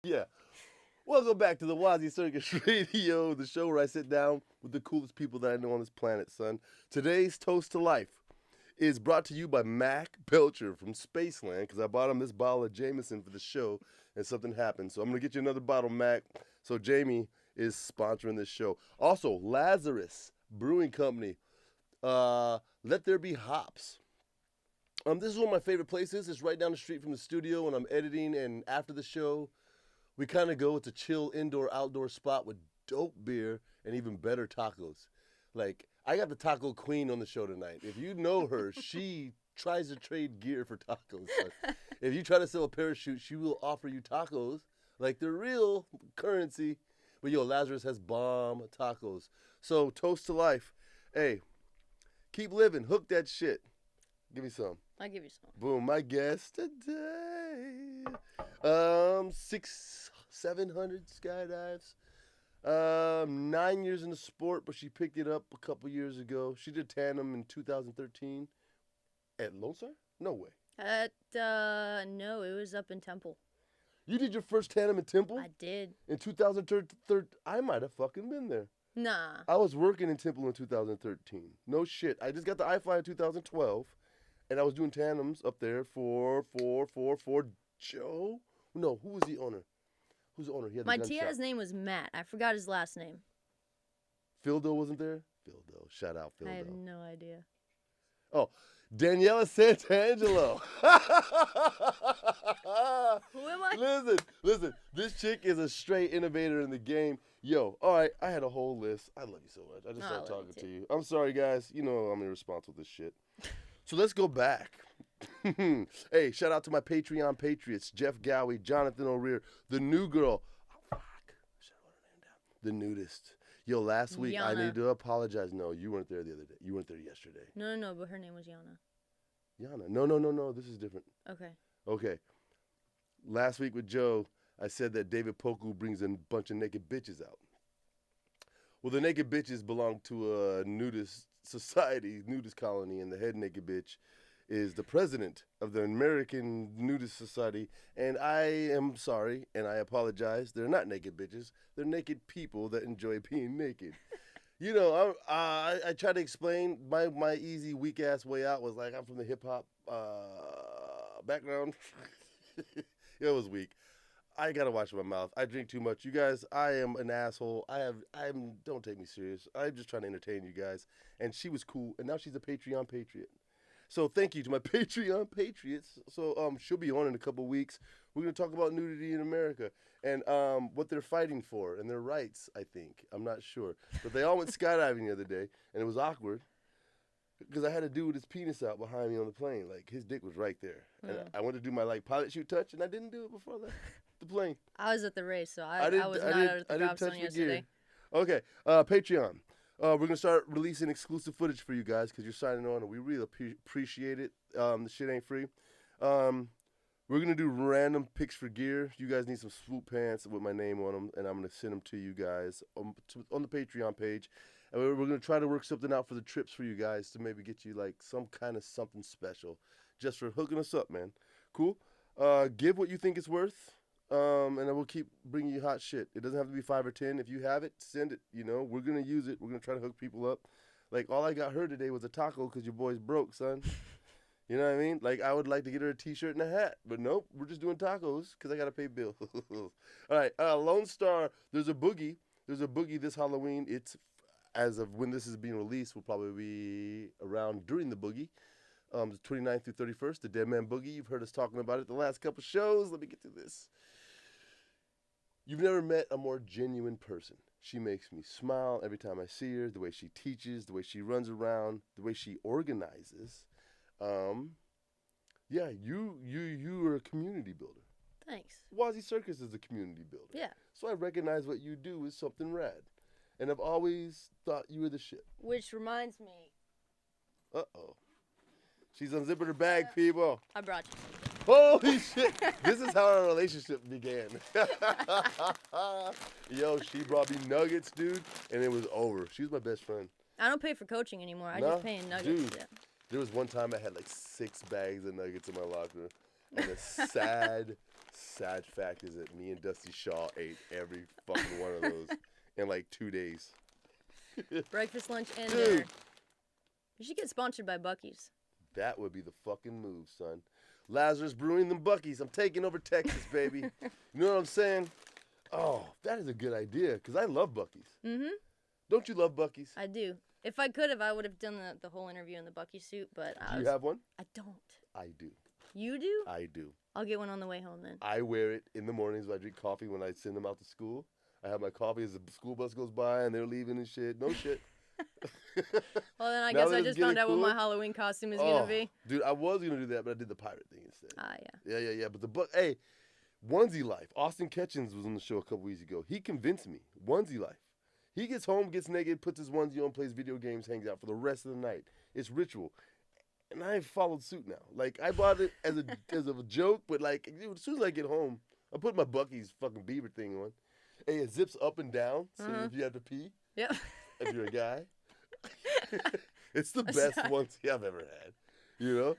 Yeah. Welcome back to the WazzyCircus Radio, the show where I sit down with the coolest people that I know on this planet, son. Today's Toast to Life is brought to you by Mac Belcher from Spaceland, because I bought him this bottle of Jameson for the show, and something happened. So I'm going to get you another bottle, Mac. So Jamie is sponsoring this show. Also, Lazarus Brewing Company, Let There Be Hops. This is one of my favorite places. It's right down the street from the studio when I'm editing, and after the show, we kind of go. It's a chill indoor-outdoor spot with dope beer and even better tacos. Like, I got the taco queen on the show tonight. If you know her, she tries to trade gear for tacos. But if you try to sell a parachute, she will offer you tacos like they're real currency. But yo, Lazarus has bomb tacos. So toast to life. Hey, keep living. Hook that shit. Give me some. I'll give you some. Boom. My guest today. 700 skydives. 9 years in the sport, but she picked it up a couple years ago. She did tandem in 2013 at Lonestar? No way. No, it was up in Temple. You did your first tandem in Temple? I did. In 2013? I might have fucking been there. Nah. I was working in Temple in 2013. No shit. I just got the iFly in 2012, and I was doing tandems up there for Joe. No, who was the owner? Who's the owner? He had the My gun TI's shop. name was Matt. I forgot his last name. Phildo wasn't there? Phildo. Shout out Phildo. I have no idea. Oh, Daniella Santangelo. Who am I? Listen. This chick is a straight innovator in the game. Yo, all right, I had a whole list. I love you so much. I just started talking to you. I'm sorry, guys. You know I'm irresponsible with this shit. So let's go back. Hey, shout out to my Patreon patriots, Jeff Gowie, Jonathan O'Rear, the new girl. Oh, fuck. Should have wrote her name down. The nudist. Yo, last week I Yana. need to apologize. No, you weren't there the other day. You weren't there yesterday. No, but her name was Yana. Yana. No. This is different. Okay. Last week with Joe, I said that David Poku brings a bunch of naked bitches out. Well, the naked bitches belong to a nudist society, nudist colony, and the head naked bitch is the president of the American Nudist Society, and I am sorry, and I apologize. They're not naked bitches. They're naked people that enjoy being naked. You know, I try to explain my easy, weak-ass way out was like I'm from the hip-hop background. It was weak. I got to watch my mouth. I drink too much. You guys, I am an asshole. Don't take me serious. I'm just trying to entertain you guys. And she was cool, and now she's a Patreon patriot. So thank you to my Patreon patriots. So she'll be on in a couple weeks. We're going to talk about nudity in America and what they're fighting for and their rights, I think. I'm not sure. But they all went skydiving the other day, and it was awkward because I had to do with his penis out behind me on the plane. Like, his dick was right there. And I went to do my, pilot chute touch, and I didn't do it before I left the plane. I was at the race, so I was not at the drop zone yesterday. Okay, Patreon. We're going to start releasing exclusive footage for you guys because you're signing on, and we really appreciate it. The shit ain't free. We're going to do random picks for gear. You guys need some swoop pants with my name on them, and I'm going to send them to you guys on the Patreon page. And we're going to try to work something out for the trips for you guys to maybe get you, some kind of something special just for hooking us up, man. Cool? Give what you think it's worth. And then we'll keep bringing you hot shit. It doesn't have to be 5 or 10. If you have it, send it. You know, we're going to use it. We're going to try to hook people up. Like, all I got her today was a taco because your boy's broke, son. You know what I mean? Like, I would like to get her a T-shirt and a hat. But nope, we're just doing tacos because I got to pay bills. All right, Lonestar, there's a boogie. There's a boogie this Halloween. It's, as of when this is being released, will probably be around during the boogie. The 29th through 31st, the Dead Man Boogie. You've heard us talking about it the last couple shows. Let me get to this. You've never met a more genuine person. She makes me smile every time I see her, the way she teaches, the way she runs around, the way she organizes. Yeah, you are a community builder. Thanks. WazzyCircus is a community builder. Yeah. So I recognize what you do is something rad. And I've always thought you were the shit. Which reminds me. Uh-oh. She's unzipping her bag, people. I brought you. Holy shit. This is how our relationship began. Yo, she brought me nuggets, dude, and it was over. She was my best friend. I don't pay for coaching anymore. I just pay in nuggets. Dude, Yeah. there was one time I had 6 bags of nuggets in my locker. And the sad fact is that me and Dusty Shaw ate every fucking one of those in like 2 days. Breakfast, lunch, and dinner. You should get sponsored by Buc-ee's. That would be the fucking move, son. Lazarus Brewing them Buc-ee's. I'm taking over Texas, baby. You know what I'm saying? Oh, that is a good idea, because I love Buc-ee's. Mm-hmm. Don't you love Buc-ee's? I do. If I could have, I would have done the whole interview in the Buc-ee suit, but Do you have one? I don't. I do. You do? I do. I'll get one on the way home then. I wear it in the mornings when I drink coffee when I send them out to school. I have my coffee as the school bus goes by and they're leaving and shit. No shit. Well, then I guess I just found out what my Halloween costume is going to be. Dude, I was going to do that, but I did the pirate thing instead. Yeah. Yeah. But hey, Onesie Life. Austin Ketchens was on the show a couple weeks ago. He convinced me. Onesie Life. He gets home, gets naked, puts his onesie on, plays video games, hangs out for the rest of the night. It's ritual. And I followed suit now. Like, I bought it as a joke, but like, as soon as I get home, I put my Buc-ee's fucking beaver thing on. And it zips up and down, so if you have to pee. Yep. If you're a guy. It's the best onesie I've ever had. You know?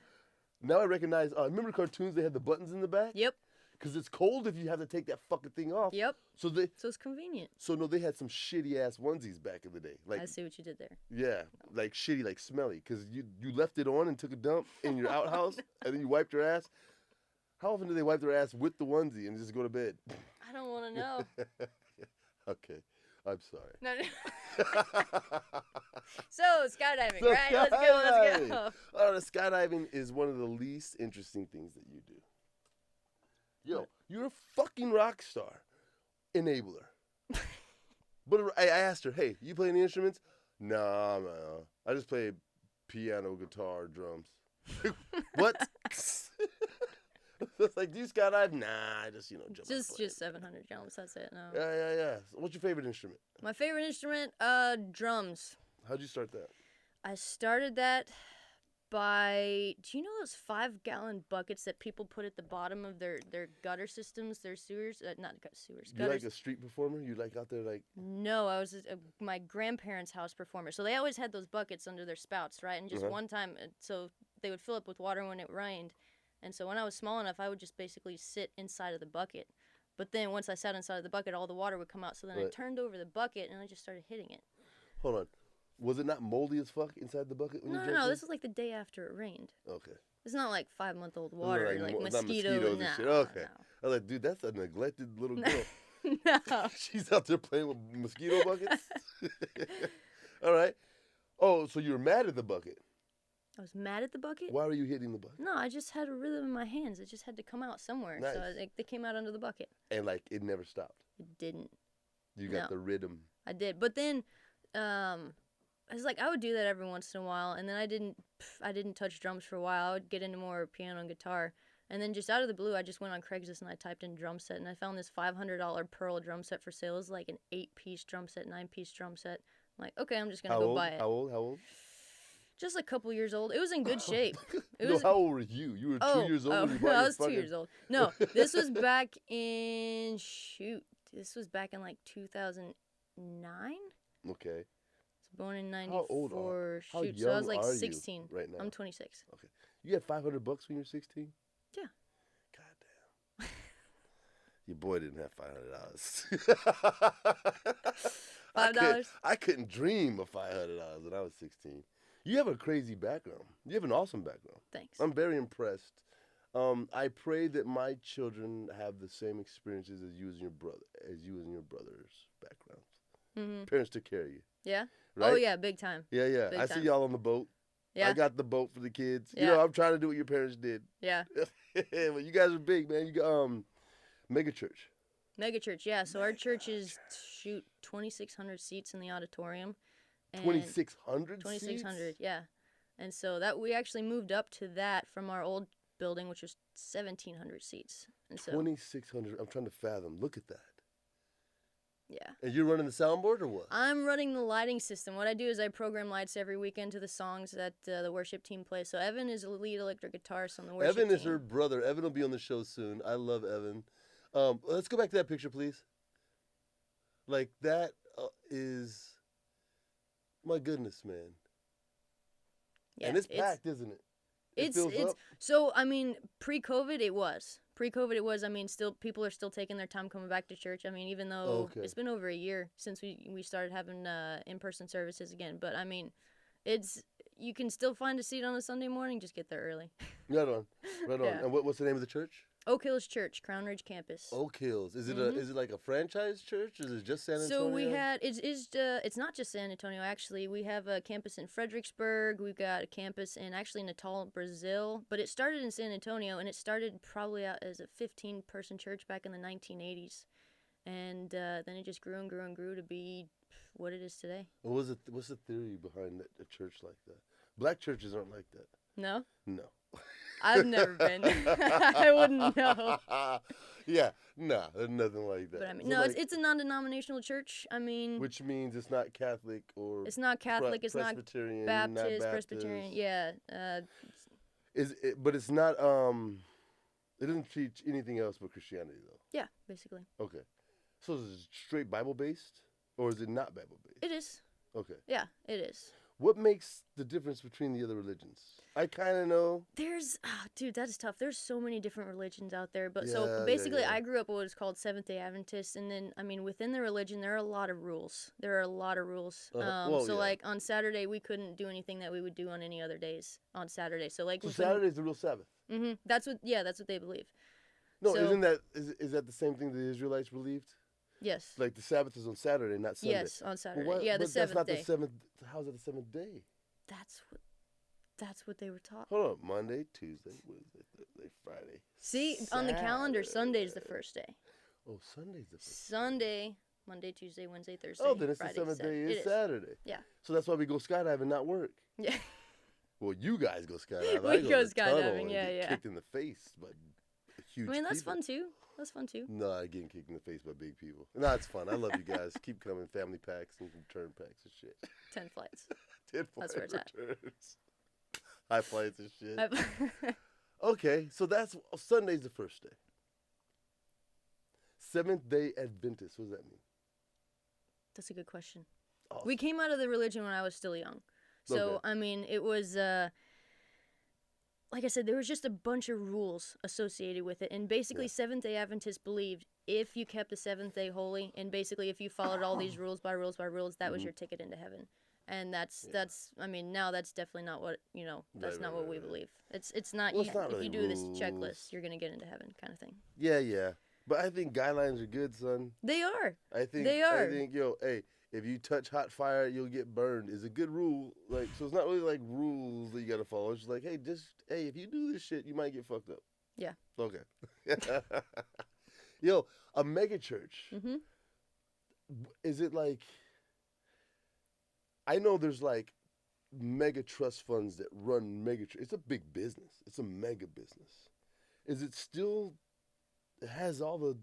Now I recognize, remember cartoons, they had the buttons in the back? Yep. Because it's cold if you have to take that fucking thing off. Yep. So it's convenient. So no, they had some shitty ass onesies back in the day. Like, I see what you did there. Yeah, like shitty, like smelly. Because you left it on and took a dump in your outhouse, and then you wiped your ass. How often do they wipe their ass with the onesie and just go to bed? I don't want to know. Okay, I'm sorry. No. So skydiving, right? Let's go. The skydiving is one of the least interesting things that you do. Yo, you're a fucking rock star. Enabler. But I asked her, hey, you play any instruments? Nah, man. I just play piano, guitar, drums. What? It's like, do you skydive? Nah, I just, jump. Just 700 jumps, that's it. No. Yeah. What's your favorite instrument? My favorite instrument, drums. How'd you start that? I started that by, do you know those 5-gallon buckets that people put at the bottom of their gutter systems, their sewers? Not sewers, gutters. You like a street performer? You like out there like? No, I was my grandparents' house performer. So they always had those buckets under their spouts, right? And just one time, so they would fill up with water when it rained. And so when I was small enough, I would just basically sit inside of the bucket. But then once I sat inside of the bucket, all the water would come out. So then I turned over the bucket and I just started hitting it. Hold on. Was it not moldy as fuck inside the bucket when you jumped No, in? This was like the day after it rained. Okay. It's not like 5-month-old water, like mosquitoes and shit. Okay. No. I was like, dude, that's a neglected little girl. No. She's out there playing with mosquito buckets? All right. Oh, so you were mad at the bucket? I was mad at the bucket? Why were you hitting the bucket? No, I just had a rhythm in my hands. It just had to come out somewhere. Nice. So they came out under the bucket. And like, it never stopped? It didn't. You got the rhythm. I did. But then, I was like, I would do that every once in a while, and then I didn't touch drums for a while. I would get into more piano and guitar, and then just out of the blue, I just went on Craigslist and I typed in drum set, and I found this $500 Pearl drum set for sale. It was like an 8-piece drum set, 9-piece drum set. I'm like, okay, I'm just gonna go buy it. How old? Just a couple years old. It was in good shape. How old were you? You were 2 years old when you bought I was 2 years old. No, this was back in like 2009. Okay. Born in 94. How old are you? So I was like 16. Right now? I'm 26. Okay. You had $500 when you were 16? Yeah. Goddamn. Your boy didn't have $500. $5? I couldn't dream of $500 when I was 16. You have a crazy background. You have an awesome background. Thanks. I'm very impressed. I pray that my children have the same experiences as you and your brother's backgrounds. Mm-hmm. Parents took care of you. Yeah. Right? Oh yeah, big time. Yeah. Big I time. see y'all on the boat. Yeah. I got the boat for the kids. Yeah. I'm trying to do what your parents did. Yeah. Well, you guys are big, man. You got mega church. Mega church, yeah. So our church is 2,600 seats in the auditorium. 2,600 2,600, yeah. And so that we actually moved up to that from our old building, which was 1,700 seats. And so 2,600. I'm trying to fathom. Look at that. Yeah. And you're running the soundboard or what? I'm running the lighting system. What I do is I program lights every weekend to the songs that the worship team plays. So Evan is a lead electric guitarist on the worship team. Evan is her brother. Evan will be on the show soon. I love Evan. Let's go back to that picture, please. Like, that is... My goodness, man. Yeah, and it's packed, isn't it? It fills up? So, I mean, pre-COVID it was. I mean, still people are still taking their time coming back to church. I mean, even though it's been over a year since we started having in-person services again, but I mean, you can still find a seat on a Sunday morning, just get there early. Right on. Yeah. And what's the name of the church? Oak Hills Church, Crown Ridge campus. Oak Hills. Is it is it like a franchise church, or is it just San Antonio? So we had it's not just San Antonio actually. We have a campus in Fredericksburg. We've got a campus in Natal, Brazil. But it started in San Antonio, and it started probably out as a 15-person church back in the 1980s, and then it just grew and grew and grew to be what it is today. What's the theory behind a church like that? Black churches aren't like that. No. No. I've never been. I wouldn't know. Yeah, nah, there's nothing like that. But I mean, no, it's a non-denominational church. I mean, which means it's not Catholic or it's not Catholic. It's not Presbyterian, Baptist, Presbyterian. Yeah. But it's not. It doesn't teach anything else but Christianity, though. Yeah, basically. Okay, so is it straight Bible based, or is it not Bible based? It is. Okay. Yeah, it is. What makes the difference between the other religions? I kind of know. Dude, that is tough. There's so many different religions out there. But so basically, I grew up what is called Seventh-day Adventist, and then I mean within the religion there are a lot of rules. Like on Saturday we couldn't do anything that we would do on any other days on Saturday. So Saturday's the real Sabbath. Mm-hmm. That's what they believe. No, is that the same thing the Israelites believed? Yes. Like the Sabbath is on Saturday, not Sunday. Yes, on Saturday. Well, the seventh day. That's not the seventh. How's it the seventh day? That's what they were taught. Hold on, Monday, Tuesday, Wednesday, Thursday, Friday. See, Saturday. On the calendar, Sunday's the first day. Oh, Sunday's the first. Sunday, Monday, Tuesday, Wednesday, Thursday. Oh, then it's Friday, the seventh day is Saturday. Yeah. So that's why we go skydiving, not work. Yeah. Well, you guys go skydiving. We go skydiving. Yeah. Kicked in the face by huge. I mean, that's people. fun too. That's fun too. No, getting kicked in the face by big people. No, it's fun. I love you guys. Keep coming, family packs and return packs and shit. 10 flights. 10 flights. That's where it's at. High flights and shit. Okay, so Sunday's the first day. Seventh-day Adventist. What does that mean? That's a good question. Awesome. We came out of the religion when I was still young. So, I mean, it was, like I said, there was just a bunch of rules associated with it. And basically, Seventh-day Adventists believed if you kept the seventh day holy, and basically if you followed all these rules, that was your ticket into heaven. And that's I mean, now that's definitely not what, that's not what we believe. It's not, well, it's not if really you do rules. this checklist, you're going to get into heaven kind of thing. Yeah. But I think guidelines are good, son. They are. They are. I think, hey, if you touch hot fire, you'll get burned is a good rule. Like, so it's not really like rules that you got to follow. It's just like, hey, if you do this shit, you might get fucked up. Yeah. Okay. Yo, a mega church. Mm-hmm. Is it like, I know there's like mega trust funds that run mega church. It's a big business. It's a mega business. Is it still, it has all the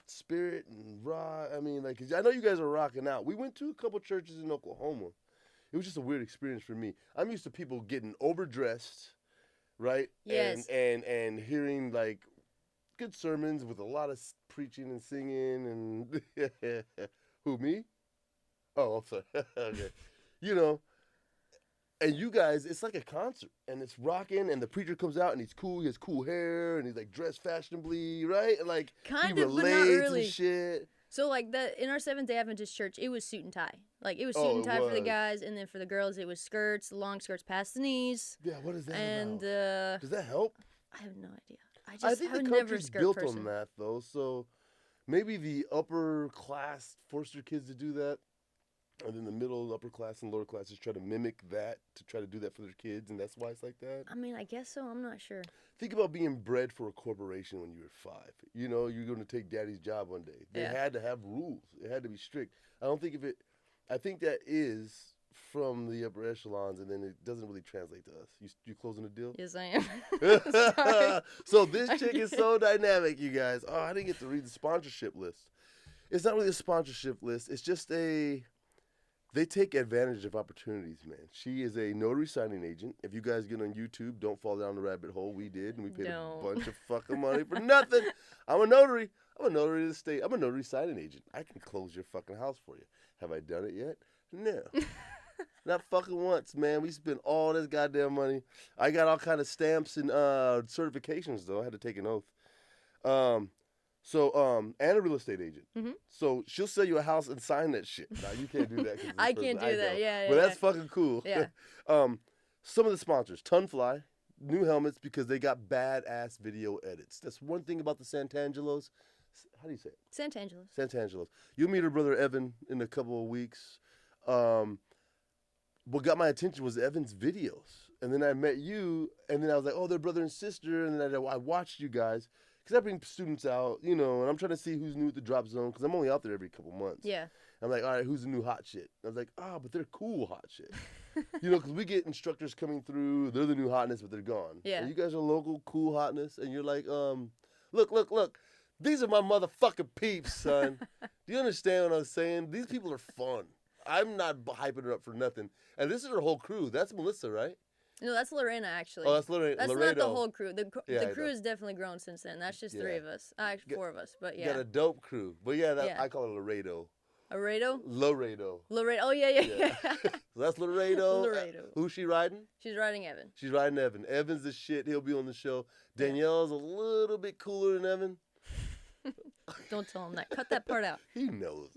spirit and raw? I mean, like, I know you guys are rocking out. We went to a couple churches in Oklahoma. It was just a weird experience for me. I'm used to people getting overdressed, right? Yes. And hearing like good sermons with a lot of preaching and singing and who, me? Oh, I'm sorry. Okay. And you guys, it's like a concert, and it's rocking, and the preacher comes out, and he's cool, he has cool hair, and he's like dressed fashionably, right? And like kind he of, but not relates really. And shit. So like in our Seventh-day Adventist church, it was suit and tie. Like it was suit and tie for the guys, and then for the girls, it was skirts, long skirts past the knees. Yeah, what is that and, about? Does that help? I have no idea. I think the country's built on that, though. So maybe the upper class forced their kids to do that. And then the middle, upper class, and lower classes try to mimic that, to try to do that for their kids, and that's why it's like that? I mean, I guess so. I'm not sure. Think about being bred for a corporation when you were 5. You're going to take daddy's job one day. They had to have rules. It had to be strict. I think that is from the upper echelons, and then it doesn't really translate to us. You closing the deal? Yes, I am. Sorry. So this chick is so dynamic, you guys. Oh, I didn't get to read the sponsorship list. It's not really a sponsorship list. It's just they take advantage of opportunities, man. She is a notary signing agent. If you guys get on YouTube, don't fall down the rabbit hole. We did, and we paid a bunch of fucking money for nothing. I'm a notary. I'm a notary of the state. I'm a notary signing agent. I can close your fucking house for you. Have I done it yet? No. Not fucking once, man. We spent all this goddamn money. I got all kind of stamps and certifications, though. I had to take an oath. And a real estate agent. Mm-hmm. So she'll sell you a house and sign that shit. Nah, you can't do that. I can't do that. Yeah. But that's fucking cool. Yeah. Some of the sponsors, Tunfly, new helmets because they got badass video edits. That's one thing about the Santangelos. How do you say it? Santangelos. You'll meet her brother Evan in a couple of weeks. What got my attention was Evan's videos. And then I met you, and then I was like, oh, they're brother and sister. And then I watched you guys. Because I bring students out, and I'm trying to see who's new at the drop zone. Because I'm only out there every couple months. Yeah. I'm like, all right, who's the new hot shit? And I was like, but they're cool hot shit. Because we get instructors coming through. They're the new hotness, but they're gone. Yeah. And you guys are local cool hotness. And you're like, look. These are my motherfucking peeps, son. Do you understand what I'm saying? These people are fun. I'm not hyping her up for nothing. And this is her whole crew. That's Melissa, right? No, that's Lorena, actually. Oh, that's Lorena. That's Laredo. not the whole crew. The crew has definitely grown since then. That's just 3 of us. Actually, 4 of us, but yeah. Got a dope crew. But I call it Laredo. Laredo? Laredo. Oh, yeah. So that's Laredo. Laredo. Who's she riding? She's riding Evan. She's riding Evan. Evan's the shit. He'll be on the show. Danielle's a little bit cooler than Evan. Don't tell him that. Cut that part out. He knows.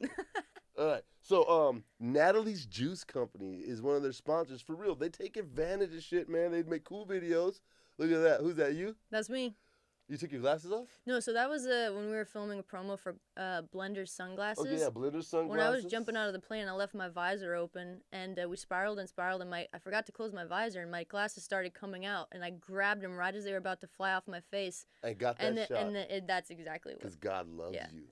All right. So, Natalie's Juice Company is one of their sponsors. For real. They take advantage of shit, man. They make cool videos. Look at that. Who's that, you? That's me. You took your glasses off? No, so that was when we were filming a promo for Blender's sunglasses. Okay, yeah, Blender's sunglasses. When I was jumping out of the plane, I left my visor open, and we spiraled, and I forgot to close my visor, and my glasses started coming out, and I grabbed them right as they were about to fly off my face. And got that shot. That's exactly what. Because God loves you,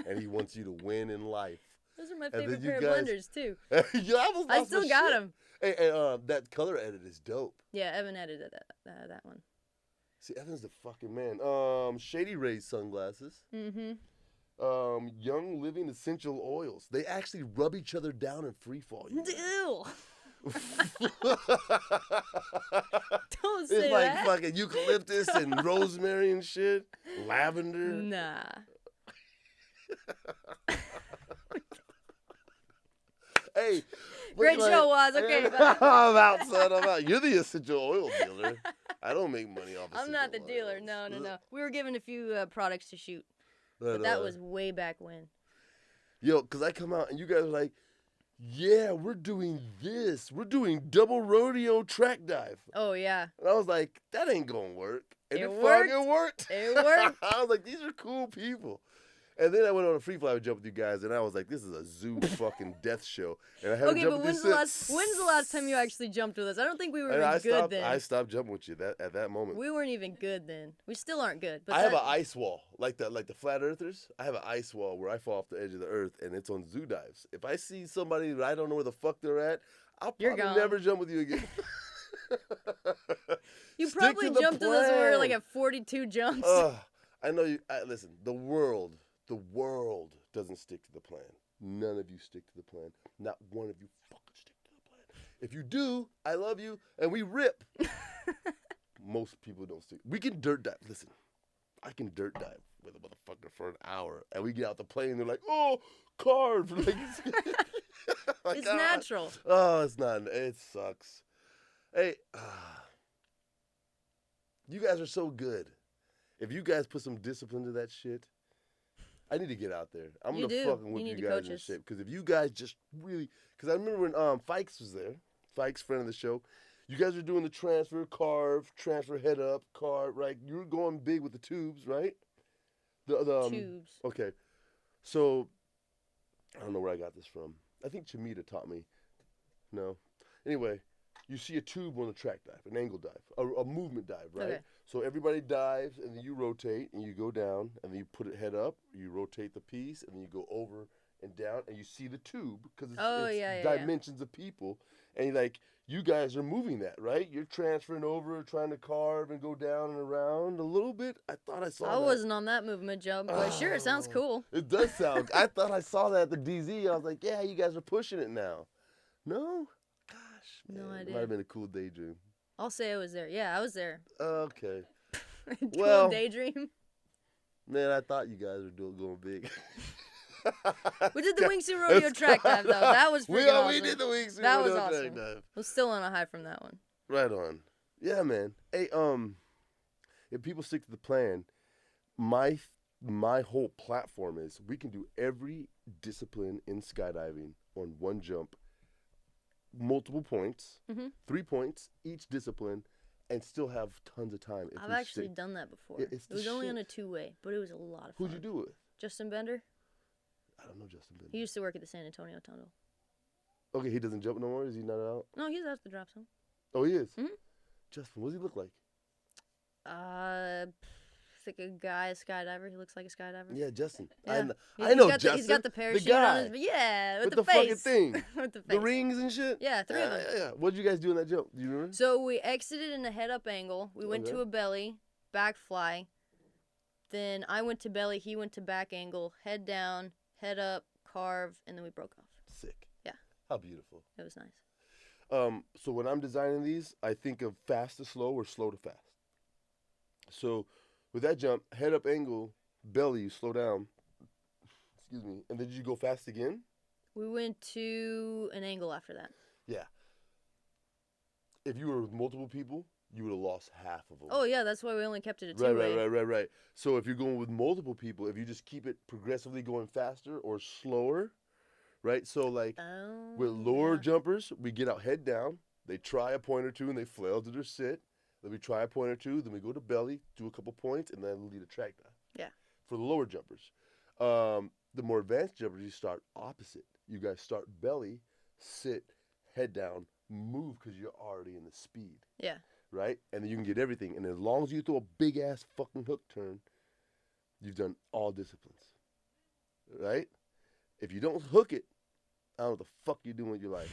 and He wants you to win in life. Those are my favorite pair of blenders, too. I still got them. Hey, that color edit is dope. Yeah, Evan edited that one. See, Evan's the fucking man. Shady Rays sunglasses. Mm-hmm. Young Living Essential Oils. They actually rub each other down in free fall. Ew. Don't It's say like that. fucking eucalyptus and rosemary and shit. Lavender. Nah. Hey. Great show, Waz. Okay, bye. I'm out, son. I'm out. You're the essential oil dealer. I don't make money off of I'm not the dealer. No. We were given a few products to shoot. But that was way back when. Yo, because I come out and you guys are like, yeah, we're doing this. We're doing double rodeo track dive. Oh, yeah. And I was like, that ain't going to work. And it worked. fucking worked. It worked. I was like, these are cool people. And then I went on a free fly jump with you guys, and I was like, this is a zoo fucking death show. And I haven't jumped with you since. When's the last time you actually jumped with us? I don't think we were even good then. I stopped jumping with you at that moment. We weren't even good then. We still aren't good. But I have an ice wall, like the flat earthers. I have an ice wall where I fall off the edge of the earth, and it's on zoo dives. If I see somebody that I don't know where the fuck they're at, I'll probably never jump with you again. You probably jumped with us when we were like at 42 jumps. I know you. Listen, the world doesn't stick to the plan. None of you stick to the plan. Not one of you fucking stick to the plan. If you do, I love you, and we rip. Most people don't stick. We can dirt dive. Listen, I can dirt dive with a motherfucker for an hour, and we get out the plane, they're like, oh, carved. Like, it's natural. Oh, it's not. It sucks. Hey, you guys are so good. If you guys put some discipline to that shit, I need to get out there. I'm going to fucking whip you guys in shit. Because if you guys just really... Because I remember when Fikes was there. Fikes, friend of the show. You guys were doing the transfer, carve, transfer, head up, carve, right? You were going big with the tubes, right? The tubes. Okay. So, I don't know where I got this from. I think Chamita taught me. No. Anyway, you see a tube on a track dive, an angle dive, a movement dive, right? Okay. So everybody dives, and then you rotate, and you go down, and then you put it head up, you rotate the piece, and then you go over and down, and you see the tube, because it's dimensions of people, and you guys are moving that, right? You're transferring over, trying to carve and go down and around a little bit. I thought I saw that. I wasn't on that movement jump, but sure, it sounds cool. It does sound. I thought I saw that at the DZ. I was like, yeah, you guys are pushing it now. No? Gosh, man. No idea. It might have been a cool daydream. I'll say I was there. Yeah, I was there. Okay. Cool daydream. Man, I thought you guys were going big. We did the wingsuit rodeo track dive, though. That was freaking awesome. We did the wingsuit That was rodeo awesome. track dive. I'm still on a high from that one. Right on. Yeah, man. Hey, if people stick to the plan, my whole platform is we can do every discipline in skydiving on one jump, multiple points, 3 points each discipline, and still have tons of time. I've actually done that before. Yeah, it was only on a 2-way, but it was a lot of fun. Who'd you do it with? Justin Bender. I don't know Justin Bender. He used to work at the San Antonio Tunnel. Okay, he doesn't jump no more? Is he not out? No, he's out the drop zone. Oh, he is? Mm-hmm. Justin, what does he look like? It's like a guy, a skydiver. He looks like a skydiver. Yeah, Justin. Yeah. I know Justin. He's got the parachute on his... Yeah, with the face. fucking thing. With the face. The rings and shit? Yeah, 3 of them. Yeah. What did you guys do in that jump? Do you remember? So we exited in a head-up angle. We went to a belly, back fly. Then I went to belly, he went to back angle, head down, head up, carve, and then we broke off. Sick. Yeah. How beautiful. It was nice. So when I'm designing these, I think of fast to slow or slow to fast. So with that jump, head up angle, belly, you slow down. Excuse me. And then did you go fast again? We went to an angle after that. Yeah. If you were with multiple people, you would have lost half of them. Oh, yeah, that's why we only kept it at 2-way. Right. So if you're going with multiple people, if you just keep it progressively going faster or slower, right? So like with lower jumpers, we get out head down, they try a point or two and they flail to their sit. Then we try a point or two, then we go to belly, do a couple points, and then lead a track dive. Yeah. For the lower jumpers. The more advanced jumpers, you start opposite. You guys start belly, sit, head down, move because you're already in the speed. Yeah. Right? And then you can get everything. And as long as you throw a big-ass fucking hook turn, you've done all disciplines. Right? If you don't hook it, I don't know what the fuck you're doing with your life.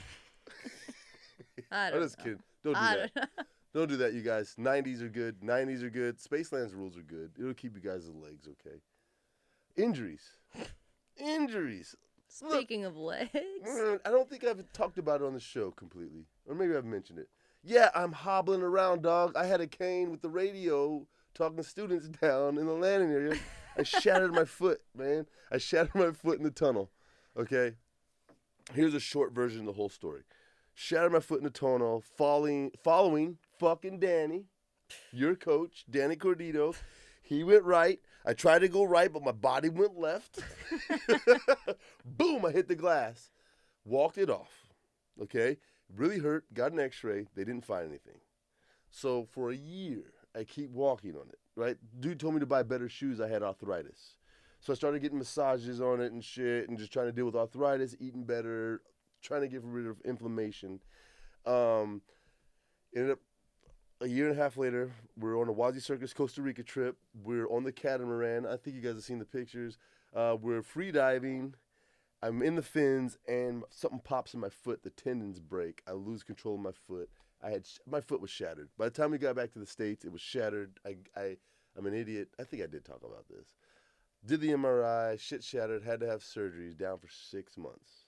I'm just kidding. Don't do that. Don't do that, you guys. 90s are good. 90s are good. Spaceland's rules are good. It'll keep you guys' legs okay. Injuries. Speaking of legs. I don't think I've talked about it on the show completely. Or maybe I've mentioned it. Yeah, I'm hobbling around, dog. I had a cane with the radio talking students down in the landing area. I shattered my foot, man. I shattered my foot in the tunnel. Okay? Here's a short version of the whole story. Shattered my foot in the tunnel, following fucking Danny, your coach, Danny Cordito. He went right. I tried to go right, but my body went left. Boom, I hit the glass. Walked it off. Okay? Really hurt. Got an x-ray. They didn't find anything. So for a year, I keep walking on it, right? Dude told me to buy better shoes. I had arthritis. So I started getting massages on it and shit and just trying to deal with arthritis, eating better, trying to get rid of inflammation. Ended up a year and a half later, we're on a WazzyCircus Costa Rica trip. We're on the catamaran. I think you guys have seen the pictures. We're free diving. I'm in the fins, and something pops in my foot. The tendons break. I lose control of my foot. My foot was shattered. By the time we got back to the States, it was shattered. I'm an idiot. I think I did talk about this. Did the MRI, shit shattered, had to have surgery, down for 6 months.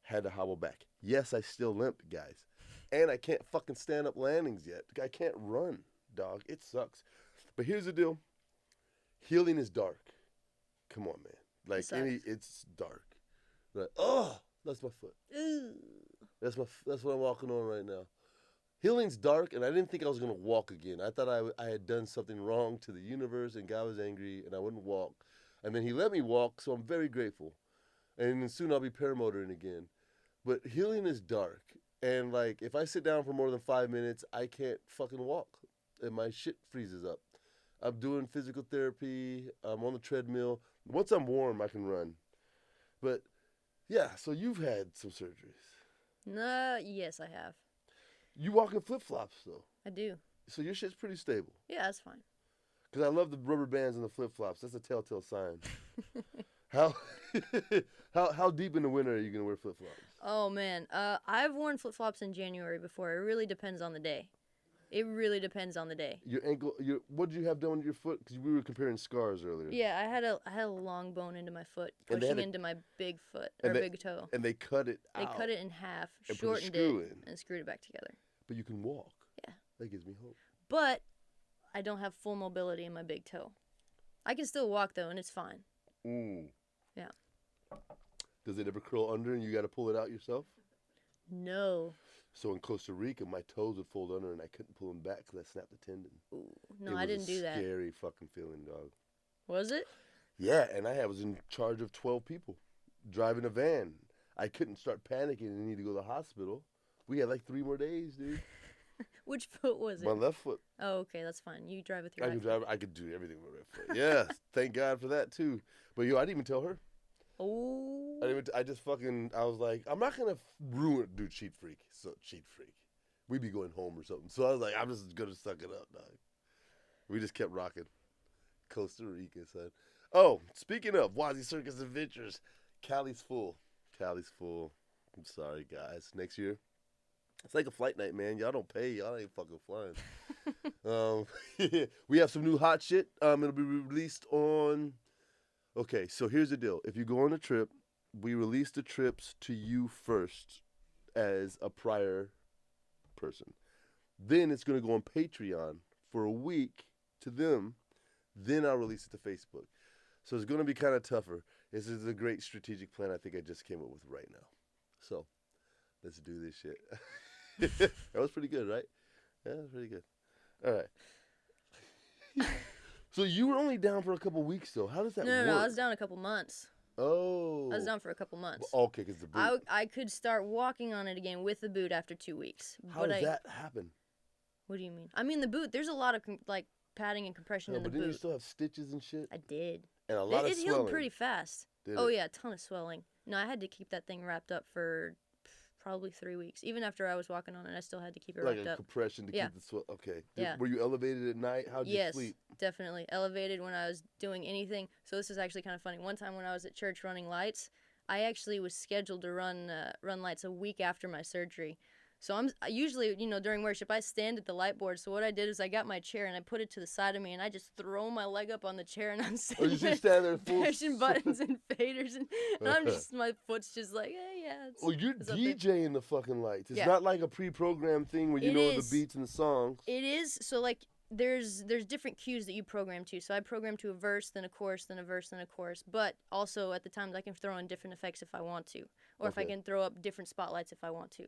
Had to hobble back. Yes, I still limp, guys. And I can't fucking stand up landings yet. I can't run, dog. It sucks. But here's the deal. Healing is dark. Come on, man. Like it's dark. Like, oh, that's my foot. Ooh. That's what I'm walking on right now. Healing's dark, and I didn't think I was gonna walk again. I thought I had done something wrong to the universe, and God was angry, and I wouldn't walk. And then He let me walk, so I'm very grateful. And then soon I'll be paramotoring again. But healing is dark. And, like, if I sit down for more than 5 minutes, I can't fucking walk. And my shit freezes up. I'm doing physical therapy. I'm on the treadmill. Once I'm warm, I can run. But, yeah, so you've had some surgeries. Yes, I have. You walk in flip-flops, though. I do. So your shit's pretty stable. Yeah, that's fine. Because I love the rubber bands and the flip-flops. That's a telltale sign. How deep in the winter are you going to wear flip-flops? Oh, man. I've worn flip-flops in January before. It really depends on the day. Your ankle, what did you have done with your foot? Because we were comparing scars earlier. Yeah, I had a long bone into my foot, pushing into my big foot, big toe. And they cut it out. They cut it in half, and shortened it, and screwed it back together. But you can walk. Yeah. That gives me hope. But I don't have full mobility in my big toe. I can still walk, though, and it's fine. Mm. Yeah. Does it ever curl under and you got to pull it out yourself? No. So in Costa Rica, my toes would fold under and I couldn't pull them back because I snapped the tendon. Ooh, no, I didn't do that. It was a scary fucking feeling, dog. Was it? Yeah, and I was in charge of 12 people driving a van. I couldn't start panicking and need to go to the hospital. We had like 3 more days, dude. Which foot was it? My left foot. Oh, okay, that's fine. You drive with your right foot. I could do everything with my right foot. Yeah, thank God for that too. But yo, I didn't even tell her. Oh. I was like, I'm not gonna ruin, dude. Cheat freak. We be going home or something. So I was like, I'm just gonna suck it up, dog. We just kept rocking. Costa Rica, son. Oh, speaking of WazzyCircus Adventures, Cali's full. I'm sorry, guys. Next year, it's like a flight night, man. Y'all don't pay. Y'all ain't fucking flying. We have some new hot shit. It'll be released on. Okay, so here's the deal. If you go on a trip, we release the trips to you first as a prior person. Then it's going to go on Patreon for a week to them. Then I'll release it to Facebook. So it's going to be kind of tougher. This is a great strategic plan I think I just came up with right now. So let's do this shit. That was pretty good, right? Yeah, that was pretty good. All right. So you were only down for a couple weeks, though. How does that work? No, I was down a couple months. Oh. I was down for a couple months. Okay, because the boot. I could start walking on it again with the boot after 2 weeks. How does that happen? What do you mean? I mean, the boot, there's a lot of, padding and compression in the boot. But didn't you still have stitches and shit? I did. And a lot of swelling. It healed pretty fast. Did oh, it? yeah, a ton of swelling. No, I had to keep that thing wrapped up for probably 3 weeks. Even after I was walking on it, I still had to keep it wrapped up. Like a compression to keep the swell. Okay. Yeah. Were you elevated at night? How'd you sleep? Yes, definitely. Elevated when I was doing anything. So this is actually kind of funny. One time when I was at church running lights, I actually was scheduled to run lights a week after my surgery. So I usually, during worship, I stand at the light board. So what I did is I got my chair and I put it to the side of me and I just throw my leg up on the chair and I'm sitting there pushing buttons and faders and I'm just, my foot's just like, hey, yeah. Oh, you're DJing the fucking lights. It's not like a pre-programmed thing where you know the beats and the songs. It is. So there's different cues that you program to. So I program to a verse, then a chorus, then a verse, then a chorus. But also at the times I can throw in different effects if I want to. Or if I can throw up different spotlights if I want to.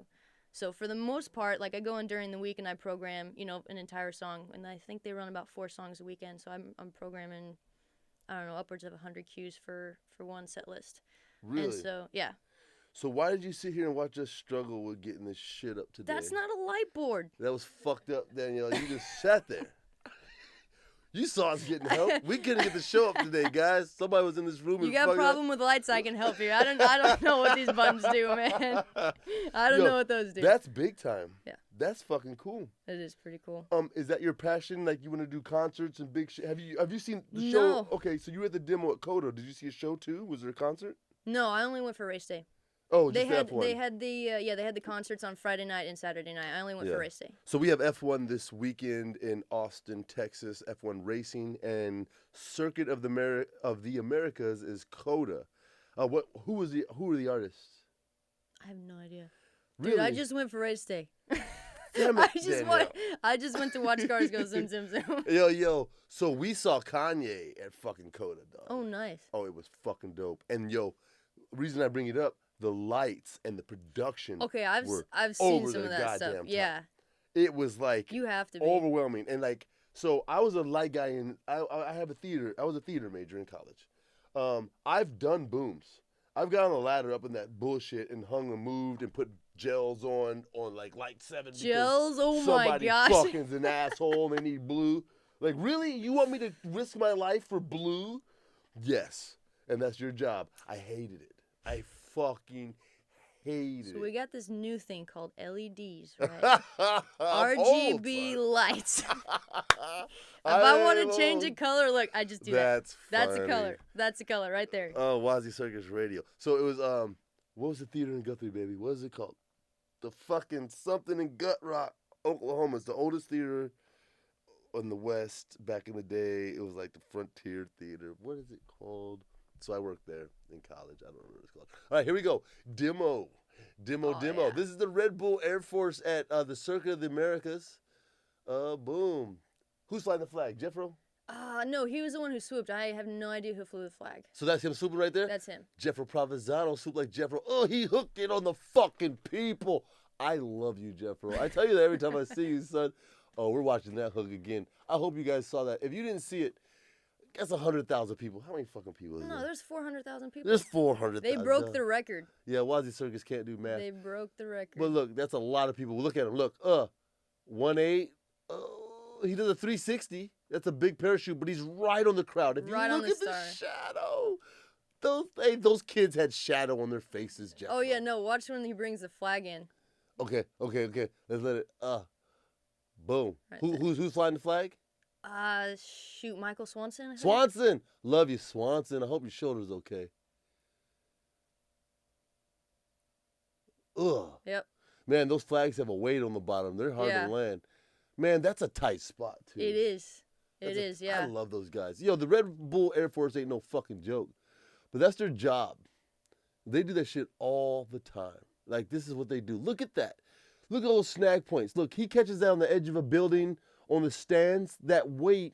So for the most part, I go in during the week and I program, an entire song, and I think they run about 4 songs a weekend. So I'm programming, I don't know, upwards of 100 cues for one set list. Really? And so yeah. So why did you sit here and watch us struggle with getting this shit up today? That's not a light board. That was fucked up, Danielle. You just sat there. You saw us getting help. We couldn't get the show up today, guys. Somebody was in this room. You got a problem with lights? I can help you. I don't know what these buttons do, man. I don't know what those do. That's big time. Yeah. That's fucking cool. It is pretty cool. Is that your passion? Like you want to do concerts and big shit? Have you seen the show? No. Okay, so you were at the demo at Coda. Did you see a show too? Was there a concert? No, I only went for race day. Oh, just F1. They had the concerts on Friday night and Saturday night. I only went for race day. So we have F1 this weekend in Austin, Texas. F1 racing and Circuit of the Americas is Coda. Who are the artists? I have no idea. Really? Dude, I just went for race day. Damn it, I just went to watch cars go zoom zoom zoom. Yo. So we saw Kanye at fucking Coda, dog. Oh, nice. Oh, it was fucking dope. And reason I bring it up. The lights and the production. Okay, I've seen some of that stuff. Top. Yeah, it was you have to be overwhelming. And so I was a light guy, and I have a theater. I was a theater major in college. I've done booms. I've got on a ladder up in that bullshit and hung and moved and put gels on light 7. Gels? Oh my gosh! Somebody fucking's an asshole and they need blue. Like really? You want me to risk my life for blue? Yes, and that's your job. I hated it. I fucking hated it. So we got this new thing called LEDs, right? RGB lights. If I want to change a color, look, I just do that. That's a color. That's a color right there. Oh, WazzyCircus Radio. So it was what was the theater in Guthrie, baby? What is it called? The fucking something in Gut Rock, Oklahoma. It's the oldest theater in the West back in the day. It was like the Frontier Theater. What is it called? So I worked there in college. I don't remember what it's called. All right, here we go. Demo. Yeah. This is the Red Bull Air Force at the Circuit of the Americas. Boom. Who's flying the flag? Jeffro? No, he was the one who swooped. I have no idea who flew the flag. So that's him swooping right there? That's him. Jeffro Provenzano swooped like Jeffro. Oh, he hooked it on the fucking people. I love you, Jeffro. I tell you that every time I see you, son. Oh, we're watching that hook again. I hope you guys saw that. If you didn't see it, that's 100,000 people. How many fucking people is No, there? there's 400,000 people. There's 400,000. They broke the record. Yeah, WazzyCircus can't do math. They broke the record. But look, that's a lot of people. Look at him. Look, 1.8. He does a 360. That's a big parachute, but he's right on the crowd. If you Right look on the at star. the shadow, those kids had shadow on their faces, Jeff. Oh, yeah, no. Watch when he brings the flag in. Okay. Let's let it. Boom. Right Who's flying the flag? Shoot, Michael Swanson. I think? Swanson. Love you, Swanson. I hope your shoulder's okay. Ugh. Yep. Man, those flags have a weight on the bottom. They're hard to land. Man, that's a tight spot, too. It is. It is, yeah. I love those guys. Yo, the Red Bull Air Force ain't no fucking joke. But that's their job. They do that shit all the time. Like, this is what they do. Look at that. Look at those snag points. Look, he catches that on the edge of a building, on the stands. That weight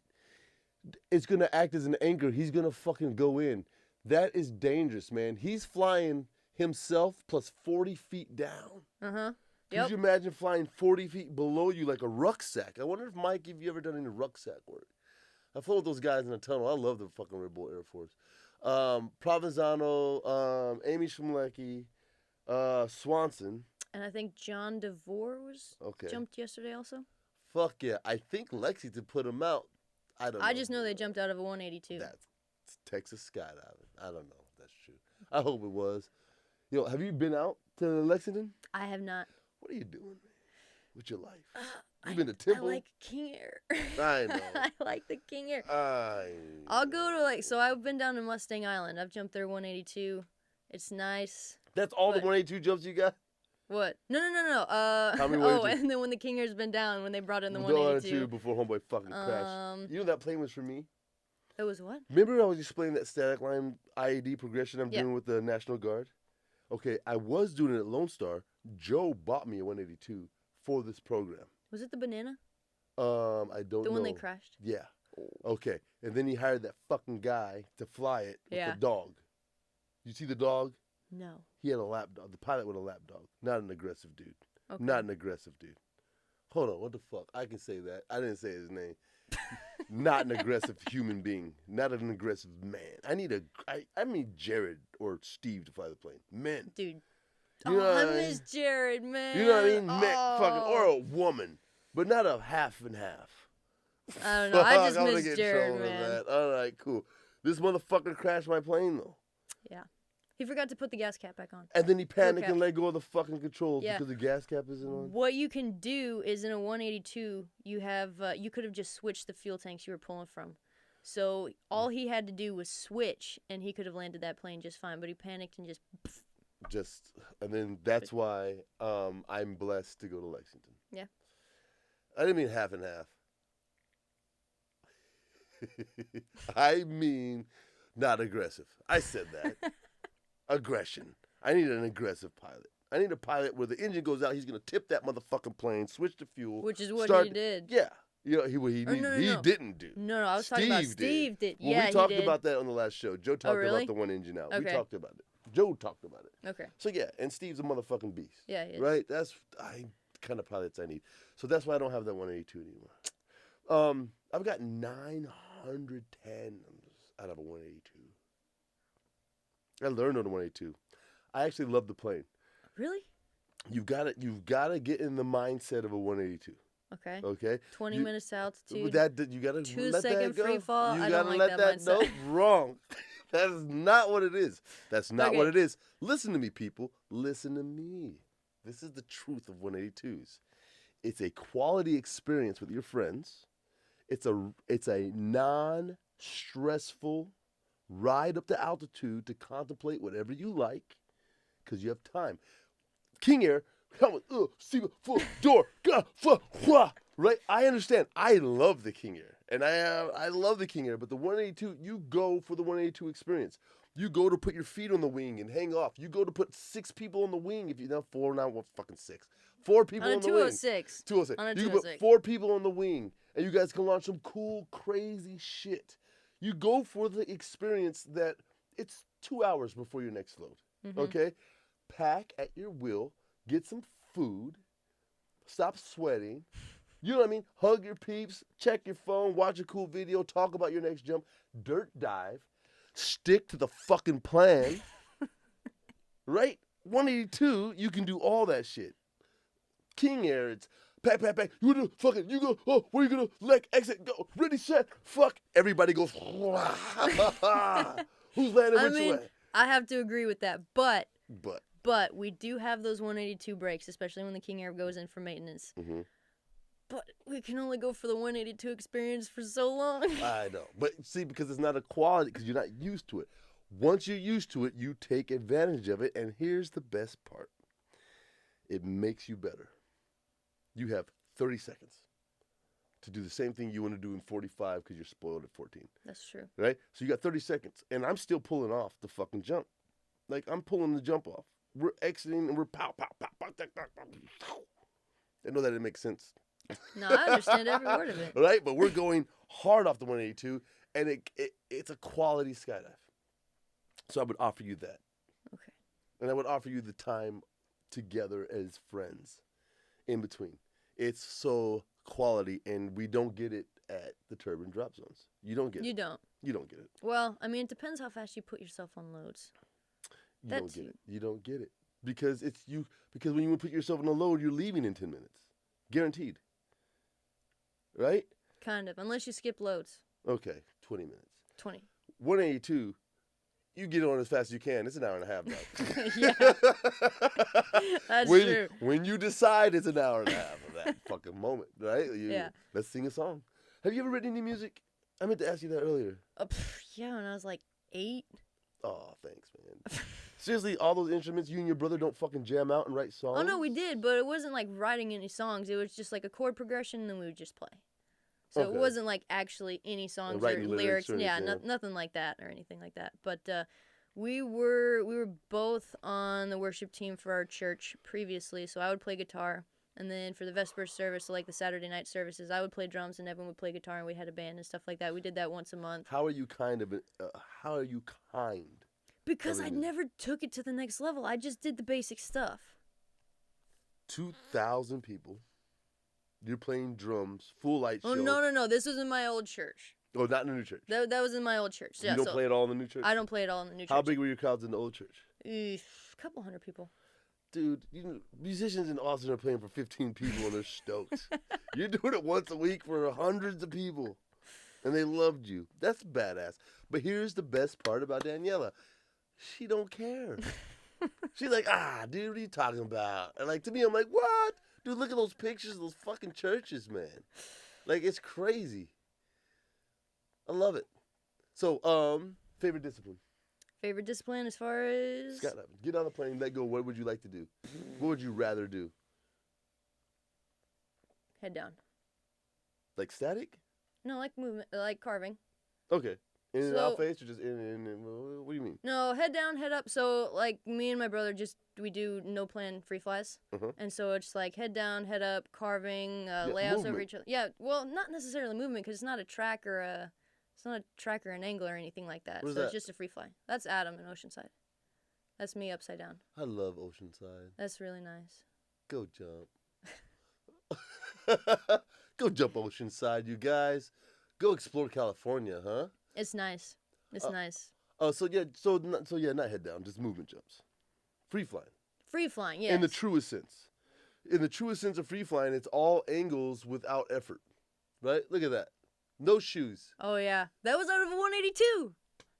is going to act as an anchor. He's going to fucking go in. That is dangerous, man. He's flying himself plus 40 feet down. Uh-huh. Yep. Could you imagine flying 40 feet below you like a rucksack? I wonder if, Mike, have you ever done any rucksack work? I flew with those guys in the tunnel. I love the fucking Red Bull Air Force. Provenzano, Amy Schmlecki, Swanson. And I think John DeVore jumped yesterday also. Fuck yeah. I think Lexington put him out. I don't know. I just know they jumped out of a 182. That's Texas skydiving. I don't know if that's true. I hope it was. Yo, have you been out to Lexington? I have not. What are you doing, man, with your life? You been to Temple? I like King Air. I know. I like the King Air. I'll go to so I've been down to Mustang Island. I've jumped there 182. It's nice. That's all the 182 jumps you got? What? No. How many 182? And then when the King Air's been down, when they brought in the 182. Before homeboy fucking crashed. You know that plane was for me? It was what? Remember I was explaining that static line IED progression I'm doing with the National Guard? Okay, I was doing it at Lonestar. Joe bought me a 182 for this program. Was it the banana? I don't know. The one they crashed? Yeah. Okay. And then he hired that fucking guy to fly it with the dog. You see the dog? No. He had a lap dog. The pilot with a lap dog. Not an aggressive dude. Okay. Not an aggressive dude. Hold on. What the fuck? I can say that. I didn't say his name. Not an aggressive human being. Not an aggressive man. I need Jared or Steve to fly the plane. Men. Dude. You know I miss Jared, man. You know what I mean? Fucking, or a woman. But not a half and half. I don't know. I just miss Jared, man. That. All right, cool. This motherfucker crashed my plane, though. Yeah. He forgot to put the gas cap back on. And then he panicked and let go of the fucking controls because the gas cap isn't on. What you can do is in a 182, you have you could have just switched the fuel tanks you were pulling from. So all he had to do was switch, and he could have landed that plane just fine. But he panicked and and then that's why I'm blessed to go to Lexington. Yeah. I didn't mean half and half. I mean not aggressive. I said that. Aggression. I need an aggressive pilot. I need a pilot where the engine goes out, he's going to tip that motherfucking plane, switch the fuel. Which is what he did. Yeah. You know, he didn't do. No, I was talking about Steve did. Well, yeah, we talked about that on the last show. Joe talked about the one engine out. Okay. We talked about it. Joe talked about it. Okay. So, yeah, and Steve's a motherfucking beast. Yeah, he is. Right? That's the kind of pilots I need. So that's why I don't have that 182 anymore. I've got 910 out of a 182. I learned on the 182. I actually love the plane. Really? You've got to get in the mindset of a 182. Okay. Okay. 20 minutes altitude. With that, you got to 2 let second that go. free fall. You I got don't to like let that that mindset. no, wrong. That is not what it is. That's not what it is. Listen to me, people. Listen to me. This is the truth of 182s. It's a quality experience with your friends. It's a non-stressful ride up to altitude to contemplate whatever you like because you have time. King Air, helmet, door, right? I understand. I love the King Air, and I love the King Air, but the 182, you go for the 182 experience. You go to put your feet on the wing and hang off. You go to put 6 people on the wing if you now 4, now what fucking 6. 4 people On a on the wing. 206. 206. On a You can put 206. 4 people on the wing, and you guys can launch some cool, crazy shit. You go for the experience that it's 2 hours before your next load. Mm-hmm. Okay? Pack at your will. Get some food. Stop sweating. You know what I mean? Hug your peeps. Check your phone. Watch a cool video. Talk about your next jump. Dirt dive. Stick to the fucking plan. Right? 182, you can do all that shit. King Air, it's pack. You gonna fucking, you go, oh, where you gonna, leg, exit, go, ready, set, fuck. Everybody goes, who's landing which way? I have to agree with that, but But we do have those 182 breaks, especially when the King Air goes in for maintenance. Mm-hmm. But we can only go for the 182 experience for so long. I know. But see, because it's not a quality, because you're not used to it. Once you're used to it, you take advantage of it. And here's the best part. It makes you better. You have 30 seconds to do the same thing you want to do in 45 because you're spoiled at 14. That's true. Right? So you got 30 seconds. And I'm still pulling off the fucking jump. Like, I'm pulling the jump off. We're exiting and we're pow. I know that didn't make sense. No, I understand every word of it. Right? But we're going hard off the 182, and it's a quality skydive. So I would offer you that. Okay. And I would offer you the time together as friends in between. It's so quality, and we don't get it at the turbine drop zones. You don't get it. You don't. You don't get it. Well, I mean, it depends how fast you put yourself on loads. You don't get it. You don't get it. Because it's you. Because when you put yourself on a load, you're leaving in 10 minutes. Guaranteed. Right? Kind of. Unless you skip loads. Okay. 20 minutes. 20. 182, you get on as fast as you can. It's an hour and a half, dog. Yeah. That's true. When you decide it's an hour and a half of that fucking moment, right? Yeah. Let's sing a song. Have you ever written any music? I meant to ask you that earlier. Yeah, when I was like 8. Oh, thanks, man. Seriously, all those instruments, you and your brother don't fucking jam out and write songs? Oh, no, we did, but it wasn't like writing any songs. It was just like a chord progression, and then we would just play. So Okay. It wasn't like actually any songs or writing lyrics or yeah, anything. nothing like that or anything like that. But we were both on the worship team for our church previously, so I would play guitar. And then for the Vespers service, so like the Saturday night services, I would play drums and Evan would play guitar, and we had a band and stuff like that. We did that once a month. How are you kind? Because I Everything. never took it to the next level. I just did the basic stuff. 2,000 people. You're playing drums, full light show. Oh, no. This was in my old church. Oh, not in the new church. That was in my old church. Yeah, You don't play it all in the new church? I don't play it all in the new church. How big were your crowds in the old church? A couple hundred people. Dude, musicians in Austin are playing for 15 people and they're stoked. You're doing it once a week for hundreds of people. And they loved you. That's badass. But here's the best part about Daniella. She don't care. She's like, dude, what are you talking about? And like, to me, I'm like, what? Dude, look at those pictures of those fucking churches, man. Like, it's crazy. I love it. So, favorite discipline? Favorite discipline as far as... Skydiving. Get on the plane, let go. What would you like to do? What would you rather do? Head down. Like static? No, like movement, like carving. Okay. In and So- out face or just in? What do you mean? No, head down, head up. So, like, me and my brother we do no plan free flies. Uh-huh. And so it's like head down, head up, carving, layouts over movement. each other. Yeah, well, not necessarily movement because it's not a track or an angle or anything like that. What is So it's that? just a free fly. That's Adam in Oceanside. That's me upside down. I love Oceanside. That's really nice. Go jump. Go jump Oceanside, you guys. Go explore California, huh? It's nice. It's nice. Oh, not head down, just movement jumps. Free flying. Free flying, yes. In the truest sense. In the truest sense of free flying, it's all angles without effort. Right? Look at that. No shoes. Oh, yeah. That was out of a 182.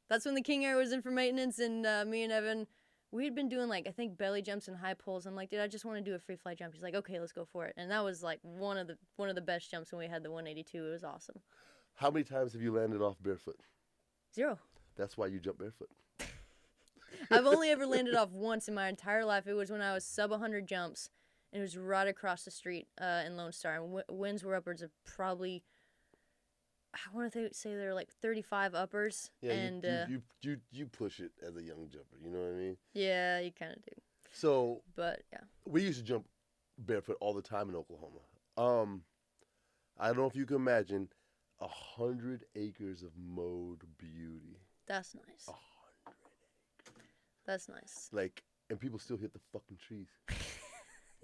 That's when the King Air was in for maintenance, and me and Evan, we had been doing, like, I think belly jumps and high pulls. I'm like, dude, I just want to do a free fly jump. He's like, okay, let's go for it. And that was, like, one of the best jumps when we had the 182. It was awesome. How many times have you landed off barefoot? 0. That's why you jump barefoot. I've only ever landed off once in my entire life. It was when I was sub 100 jumps, and it was right across the street in Lonestar. And winds were upwards of probably... I want to say they're like 35 uppers. Yeah, and you push it as a young jumper. You know what I mean? yeah, you kind of do. So But yeah, we used to jump barefoot all the time in Oklahoma. I don't know if you can imagine 100 acres of mowed beauty. That's nice. 100. That's nice. Like, and people still hit the fucking trees.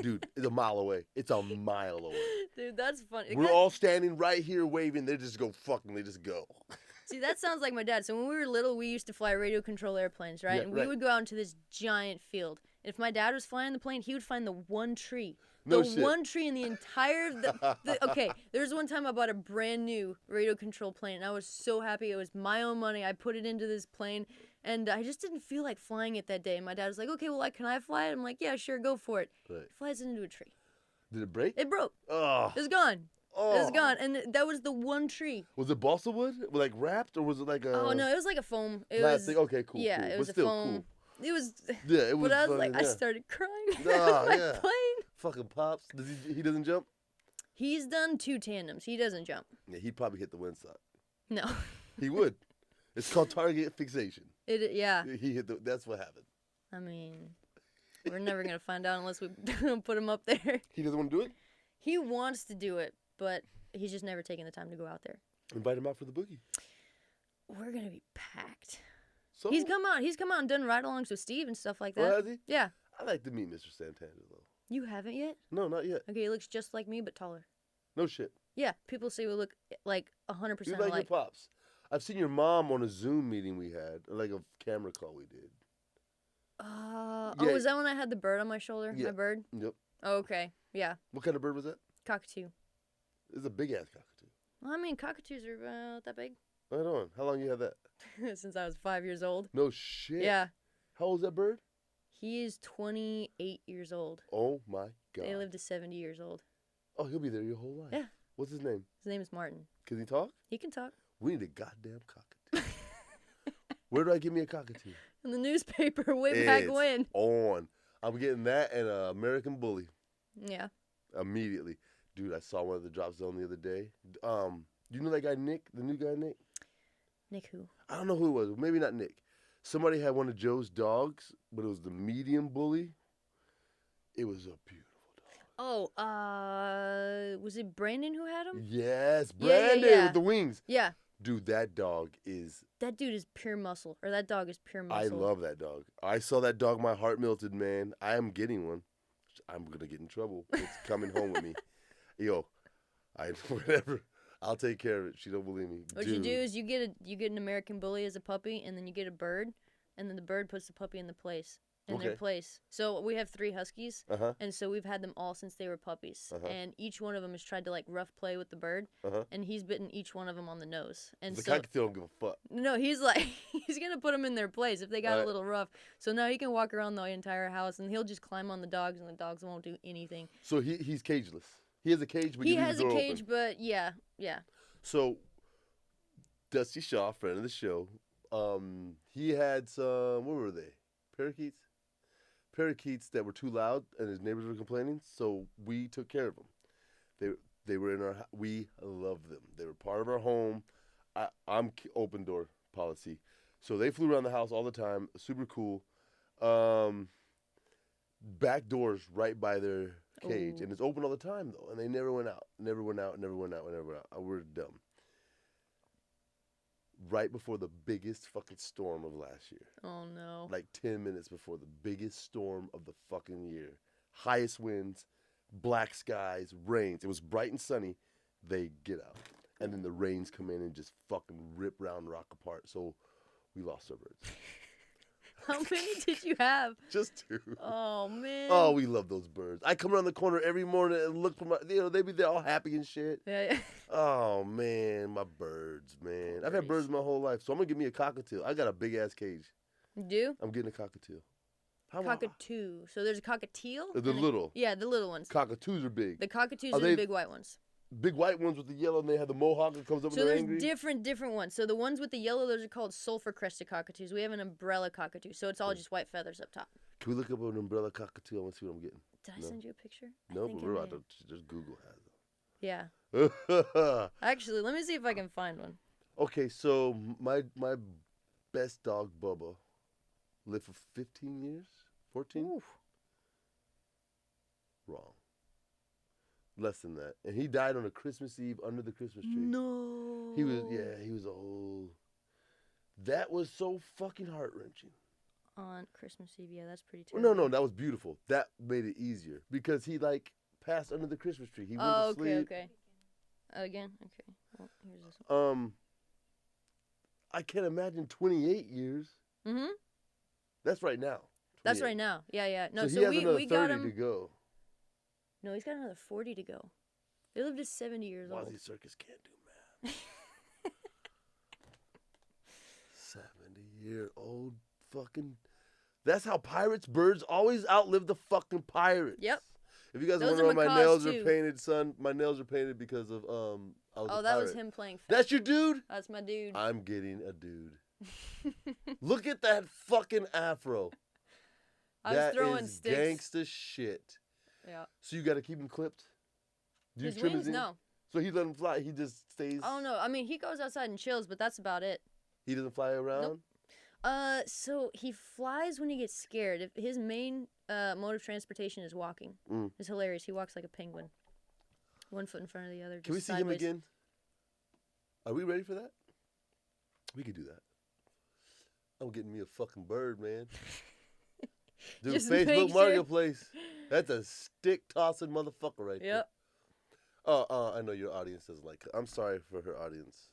Dude, it's a mile away. It's a mile away. Dude, that's funny. We're all standing right here waving. They just go they just go. See, that sounds like my dad. So when we were little, we used to fly radio control airplanes, right? Yeah, and we would go out into this giant field. And if my dad was flying the plane, he would find the one tree. No the shit. one tree in the entire... Okay, there was one time I bought a brand new radio control plane, and I was so happy. It was my own money. I put it into this plane, and I just didn't feel like flying it that day. And my dad was like, okay, well, can I fly it? I'm like, yeah, sure, go for it. Right. He flies it into a tree. Did it break? It broke. Oh. It was gone. Oh. It was gone. And that was the one tree. Was it balsa wood? Like wrapped, or was it like a... Oh, no, it was like a foam. It plastic? was, Okay, cool. Yeah, cool. it was but a still foam. Cool. It was... Yeah, it was. But I was fucking, like, I started crying. Oh, my yeah. plane. Fucking Pops. He doesn't jump? He's done 2 tandems. He doesn't jump. Yeah, he'd probably hit the wind side. No. He would. It's called target fixation. Yeah. He hit that's what happened. I mean, we're never going to find out unless we put him up there. He doesn't want to do it? He wants to do it, but he's just never taken the time to go out there. Invite him out for the boogie. We're going to be packed. So He's come out and done ride-alongs with Steve and stuff like that. Oh, has he? Yeah. I like to meet Mr. Santangelo. You haven't yet? No, not yet. Okay, he looks just like me, but taller. No shit. Yeah, people say we look like 100% You like alike. your pops. I've seen your mom on a Zoom meeting we had, like a camera call we did. Oh, Yeah. was that when I had the bird on my shoulder? Yeah. My bird? Yep. Oh, okay. Yeah. What kind of bird was that? Cockatoo. It's a big ass cockatoo. Well, I mean, cockatoos are about that big. Right on. How long you had that? Since I was 5 years old. No shit. Yeah. How old is that bird? He is 28 years old. Oh my god. They live to 70 years old. Oh, he'll be there your whole life. Yeah. What's his name? His name is Martin. Can he talk? He can talk. We need a goddamn cockatoo. Where do I get me a cockatoo? In the newspaper way back when. On. I'm getting that and an American Bully. Yeah. Immediately. Dude, I saw one of the drop zone the other day. You know that guy Nick? The new guy Nick? Nick who? I don't know who it was. Maybe not Nick. Somebody had one of Joe's dogs, but it was the medium bully. It was a beautiful dog. Oh, was it Brandon who had him? Yes, Yeah, Brandon with the wings. Yeah. Dude, that dog is... That dude is pure muscle. Or that dog is pure I muscle. love that dog. I saw that dog, my heart melted, man. I am getting one. I'm going to get in trouble. It's coming home with me. Yo, whatever. I'll take care of it. She don't believe me. What you do is you get an American Bully as a puppy, and then you get a bird, and then the bird puts the puppy in their place. So we have 3 huskies, and so we've had them all since they were puppies. And each one of them has tried to like rough play with the bird, and he's bitten each one of them on the nose. And the so cockatoo don't give a fuck. no, he's like he's gonna put them in their place if they got a little rough. So now he can walk around the entire house, and he'll just climb on the dogs, and the dogs won't do anything. So he's cageless. He has a cage, but he you leave has the a door cage, open. but yeah. So Dusty Shaw, friend of the show, he had some, what were they? Parakeets? Parakeets that were too loud, and his neighbors were complaining, so we took care of them. They were in our, we loved them. They were part of our home. I'm open door policy. So they flew around the house all the time, super cool. Back doors right by their cage, and it's open all the time though, and they never went out. We're dumb. Right before the biggest fucking storm of last year. Oh no. Like 10 minutes before the biggest storm of the fucking year. Highest winds, black skies, rains. It was bright and sunny. They get out. And then the rains come in and just fucking rip Round Rock apart. So we lost our birds. How many did you have? Just 2. Oh, man. Oh, we love those birds. I come around the corner every morning and look for my, they be there all happy and shit. Yeah. Oh, man, my birds, man. I've had birds my whole life, so I'm going to get me a cockatiel. I got a big-ass cage. You do? I'm getting a cockatiel. Cockatoo. So there's a cockatiel? The little. Yeah, the little ones. Cockatoos are big. The cockatoos are the big white ones. Big white ones with the yellow, and they have the mohawk that comes up and they're angry? So there's different ones. So the ones with the yellow, those are called sulfur-crested cockatoos. We have an umbrella cockatoo, so it's all just white feathers up top. Can we look up an umbrella cockatoo? I want to see what I'm getting. Did I send you a picture? No, but we're about to just Google has them. Yeah. Actually, let me see if I can find one. Okay, so my best dog, Bubba, lived for 15 years? 14? Oof. Wrong. Less than that. And he died on a Christmas Eve under the Christmas tree. No. He was old. That was so fucking heart-wrenching. On Christmas Eve, yeah, that's pretty terrible. No, that was beautiful. That made it easier because he like passed under the Christmas tree. He went to sleep. Okay. Again, okay. Well, here's this one. I can't imagine 28 years. Mm-hmm. That's right now. That's right now. Yeah. No, so he has another we 30 got him to go. No, he's got another 40 to go. They lived to 70 years old. WazzyCircus can't do math. 70-year-old fucking. That's how birds always outlive the fucking pirates. Yep. If you guys Those wonder why my macaws, nails too. are painted, son, my nails are painted because of I was a that was pirate. him playing. That's your dude? That's my dude. I'm getting a dude. Look at that fucking afro. I was throwing that is sticks. Gangsta shit. Yeah. So you got to keep him clipped? Do you His trim wings, in? no. So he let him fly. He just stays. I don't know. I mean, he goes outside and chills, but that's about it. He doesn't fly around? Nope. So he flies when he gets scared. If his main mode of transportation is walking. It's hilarious. He walks like a penguin. One foot in front of the other. Can we see sideways. him again? Are we ready for that? We could do that. I'm getting me a fucking bird, man. Dude, Just Facebook make sure. Marketplace. That's a stick tossing motherfucker right there. Yep. I know your audience doesn't like it. I'm sorry for her audience.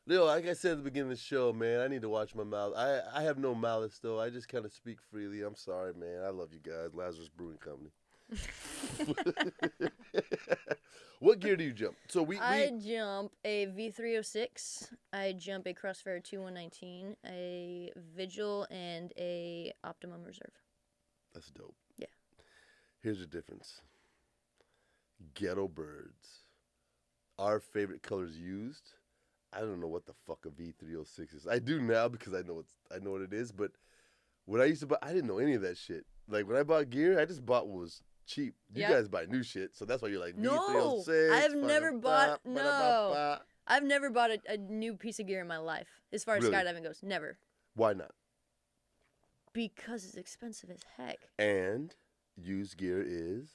Leo, like I said at the beginning of the show, man, I need to watch my mouth. I have no malice, though. I just kind of speak freely. I'm sorry, man. I love you guys. Lazarus Brewing Company. What gear do you jump? So I jump a V306. I jump a Crossfire 2119, a Vigil, and a Optimum Reserve. That's dope. Yeah. Here's the difference. Ghetto birds. Our favorite colors used. I don't know what the fuck a V306 is. I do now because I know what it is, but when I used to buy, I didn't know any of that shit. Like when I bought gear, I just bought what was cheap. You guys buy new shit, so that's why you're like No, V306. I've never bought I've never bought a new piece of gear in my life as far as Really? skydiving goes. Never. Why not? Because it's expensive as heck. And used gear is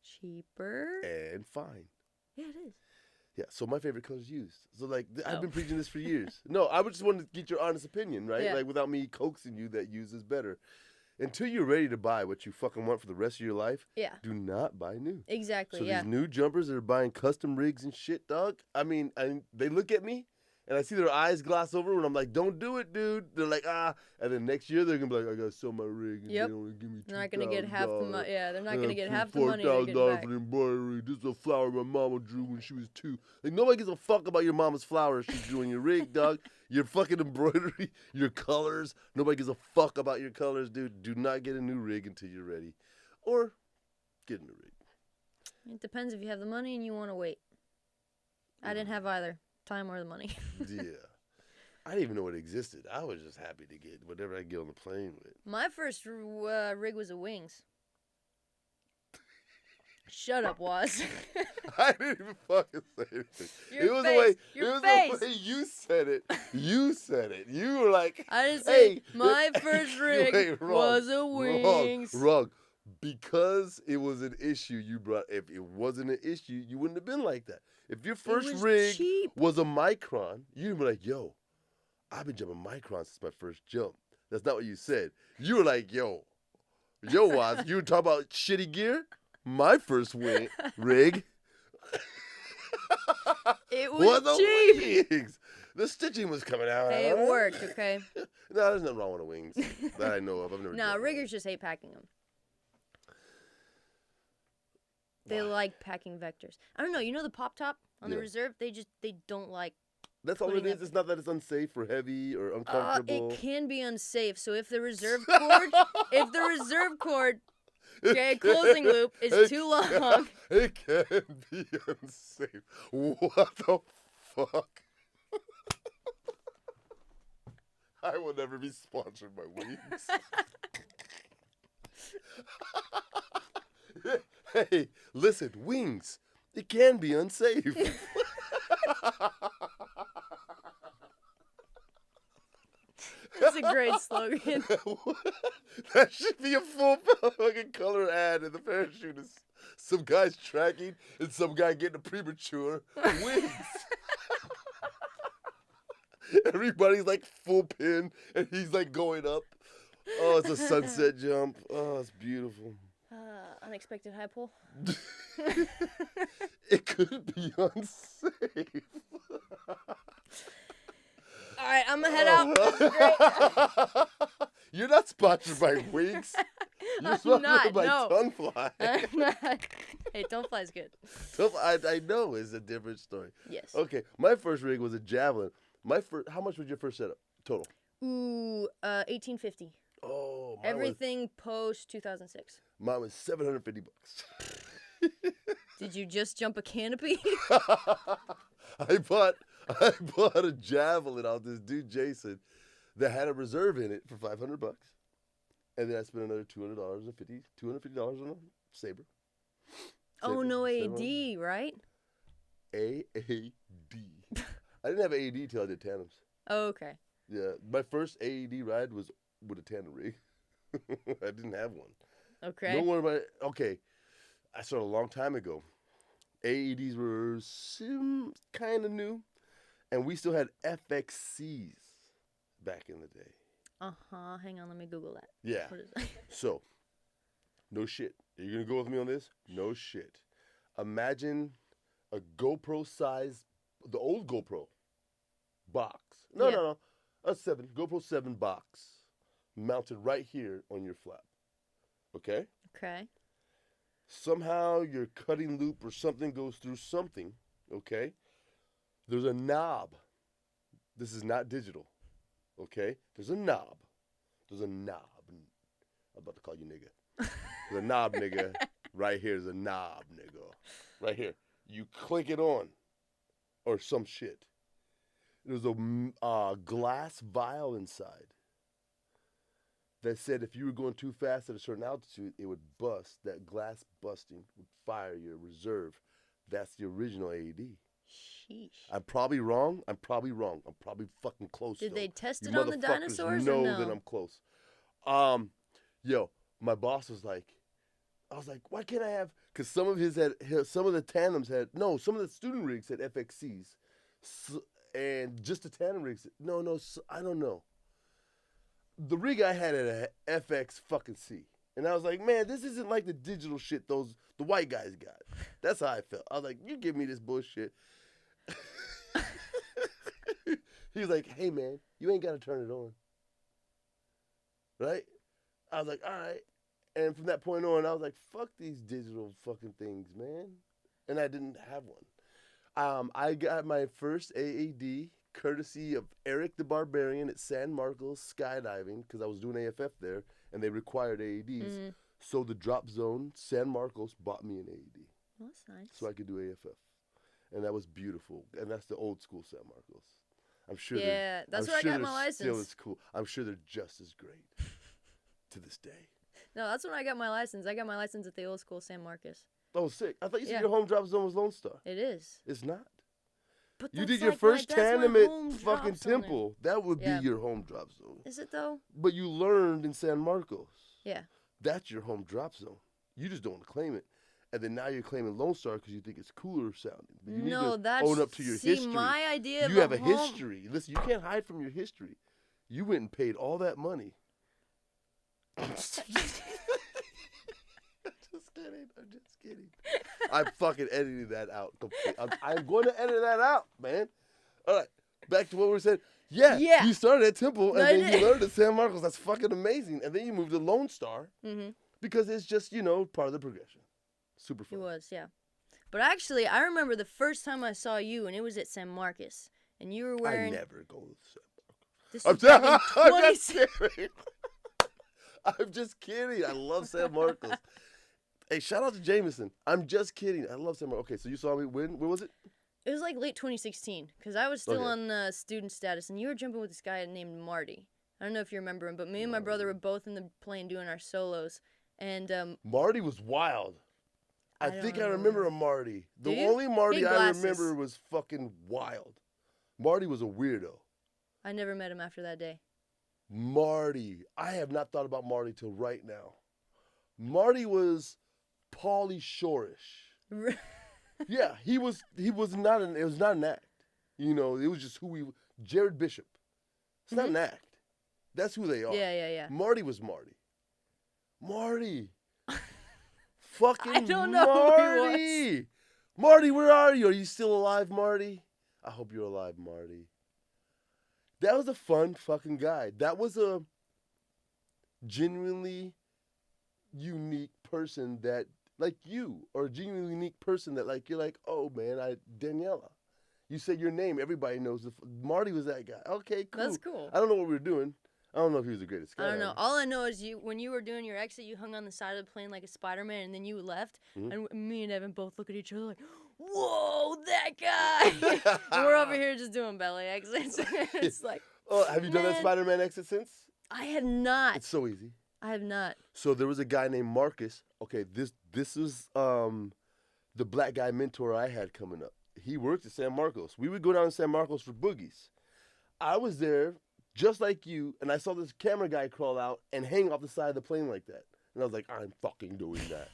Cheaper. and fine. Yeah, it is. Yeah, so my favorite color is used. So, like, I've been preaching this for years. No, I just wanted to get your honest opinion, right? Yeah. Like, without me coaxing you that used is better. Until you're ready to buy what you fucking want for the rest of your life, do not buy new. Exactly, So these new jumpers that are buying custom rigs and shit, dog, I mean, they look at me, and I see their eyes gloss over, and I'm like, don't do it, dude. They're like, ah. And then next year, they're going to be like, I got to sell my rig, and they only give me $2,000. They're not going to get half the money. Yeah, they're not going to get half the money to get $4,000 back. for the embroidery. This is a flower my mama drew when she was 2. Like, nobody gives a fuck about your mama's flower she drew in your rig, dog. Your fucking embroidery, your colors. Nobody gives a fuck about your colors, dude. Do not get a new rig until you're ready. Or get a new rig. It depends if you have the money and you want to wait. I didn't have either. Time or the money. Yeah. I didn't even know it existed. I was just happy to get whatever I get on the plane with. My first rig was a wings. Shut up, Waz. I didn't even fucking say anything. Your it was face. the way you said it. You said it. You were like, I just hey, said my first rig was a wings. Wrong. Because it was an issue you brought. If it wasn't an issue, you wouldn't have been like that. If your first rig was a micron, you'd be like, yo, I've been jumping microns since my first jump. That's not what you said. You were like, yo, Waz, you were talking about shitty gear? My first rig. It was cheap. Wings. The stitching was coming out. Hey, it worked, okay? No, there's nothing wrong with the wings that I know of. I've never. Nah, riggers just hate packing them. They like packing vectors. I don't know. You know the pop top on the reserve? They don't like. That's all it is. It's not that it's unsafe or heavy or uncomfortable. It can be unsafe. So if the reserve cord, okay, closing loop is too long. It can be unsafe. What the fuck? I will never be sponsored by wings. Hey, listen, wings. It can be unsafe. That's a great slogan. That should be a full fucking color ad in the parachute. Is some guy's tracking and some guy getting a premature wings. Everybody's like full pin and he's like going up. Oh, it's a sunset jump. Oh, it's beautiful. Unexpected high pull. It could be unsafe. All right, I'm gonna head out. This is great. You're not sponsored by Wings. You're sponsored by Tonefly. I'm not. Hey, Tonefly's good. I know it's a different story. Yes. Okay, my first rig was a javelin. How much was your first setup total? Ooh, 1850. Oh, everything post 2006. Mine was $750. Did you just jump a canopy? I bought a javelin off this dude Jason that had a reserve in it for $500, and then I spent another $250 on a saber. Oh, no AD, right? AAD. I didn't have AAD till I did tandems. Oh, okay. Yeah, my first AAD ride was with a tandem rig. I didn't have one. Okay. No one of my okay. I started a long time ago. AEDs were kind of new, and we still had FXCs back in the day. Hang on, let me Google that. Yeah. What is that? So, no shit. Are you gonna go with me on this? No shit. Imagine a GoPro size, the old GoPro box. No. A GoPro 7 box mounted right here on your flap. Okay? Okay. Somehow your cutting loop or something goes through something, okay? There's a knob. This is not digital, okay? There's a knob. I'm about to call you nigga. There's a knob, nigga. Right here is a knob, nigga. Right here. You click it on or some shit. There's a glass vial inside that said if you were going too fast at a certain altitude, it would bust. That glass busting would fire your reserve. That's the original AED. Sheesh. I'm probably wrong. I'm probably fucking close. Did though. they test You it on the dinosaurs know or no? that I'm close. My boss was like, I was like, why can't I have? Because some of the tandems had some of the student rigs had FXCs, and just the tandem rigs. No, I don't know. The rig I had had a FX fucking C. And I was like, man, this isn't like the digital shit the white guys got. That's how I felt. I was like, you give me this bullshit. He was like, hey, man, you ain't got to turn it on. Right? I was like, all right. And from that point on, I was like, fuck these digital fucking things, man. And I didn't have one. I got my first AAD courtesy of Eric the Barbarian at San Marcos skydiving because I was doing AFF there and they required AADs. Mm-hmm. So the drop zone, San Marcos, bought me an AAD. Well, that's nice. So I could do AFF. And that was beautiful. And that's the old school San Marcos. I'm sure. Yeah, that's where I got my license. Still as cool. I'm sure they're just as great to this day. No, that's when I got my license. I got my license at the old school San Marcos. Oh, sick. I thought you said your home drop zone was Lonestar. It is. It's not. But you did your first tandem at fucking Temple. That would be your home drop zone. Is it though? But you learned in San Marcos. Yeah. That's your home drop zone. You just don't want to claim it. And then now you're claiming Lonestar because you think it's cooler sounding. But you need to own up to your history. My idea you have a history. Listen, you can't hide from your history. You went and paid all that money. I'm just kidding. I'm fucking editing that out. I'm going to edit that out, man. All right, back to what we said. Yeah. You started at Temple, and then you learned at San Marcos. That's fucking amazing. And then you moved to Lonestar because it's just, part of the progression. Super fun. It was, yeah. But actually, I remember the first time I saw you, and it was at San Marcos. And you were wearing... I never go to San Marcos. This is I'm just kidding. I'm just kidding. I love San Marcos. Hey, shout out to Jameson. I'm just kidding. I love San Marcos. Okay, so you saw me when? Where was it? It was like late 2016, because I was still on student status, and you were jumping with this guy named Marty. I don't know if you remember him, but me and my brother were both in the plane doing our solos. And Marty was wild. I think I remember a Marty. The only Marty I remember was fucking wild. Marty was a weirdo. I never met him after that day. Marty. I have not thought about Marty till right now. Marty was Pauly Shore-ish. Yeah, he was not it was not an act. You know, it was just who he Jared Bishop. It's not an act. That's who they are. Yeah. Marty was Marty. Marty. Fucking I don't know Marty. who he was. Marty, where are you? Are you still alive, Marty? I hope you're alive, Marty. That was a fun fucking guy. That was a genuinely unique person that, like you, or a genuinely unique person that, like, you're like, oh man, Daniella. You said your name, everybody knows. Marty was that guy. Okay, cool. That's cool. I don't know what we were doing. I don't know if he was the greatest guy. I don't know. All I know is when you were doing your exit, you hung on the side of the plane like a Spider-Man, and then you left, and me and Evan both look at each other like, whoa, that guy! And we're over here just doing belly exits. It's like, oh, have you done that Spider-Man exit since? I have not. It's so easy. I have not. So there was a guy named Marcus. Okay, this is the black guy mentor I had coming up. He worked at San Marcos. We would go down to San Marcos for boogies. I was there just like you, and I saw this camera guy crawl out and hang off the side of the plane like that. And I was like, I'm fucking doing that.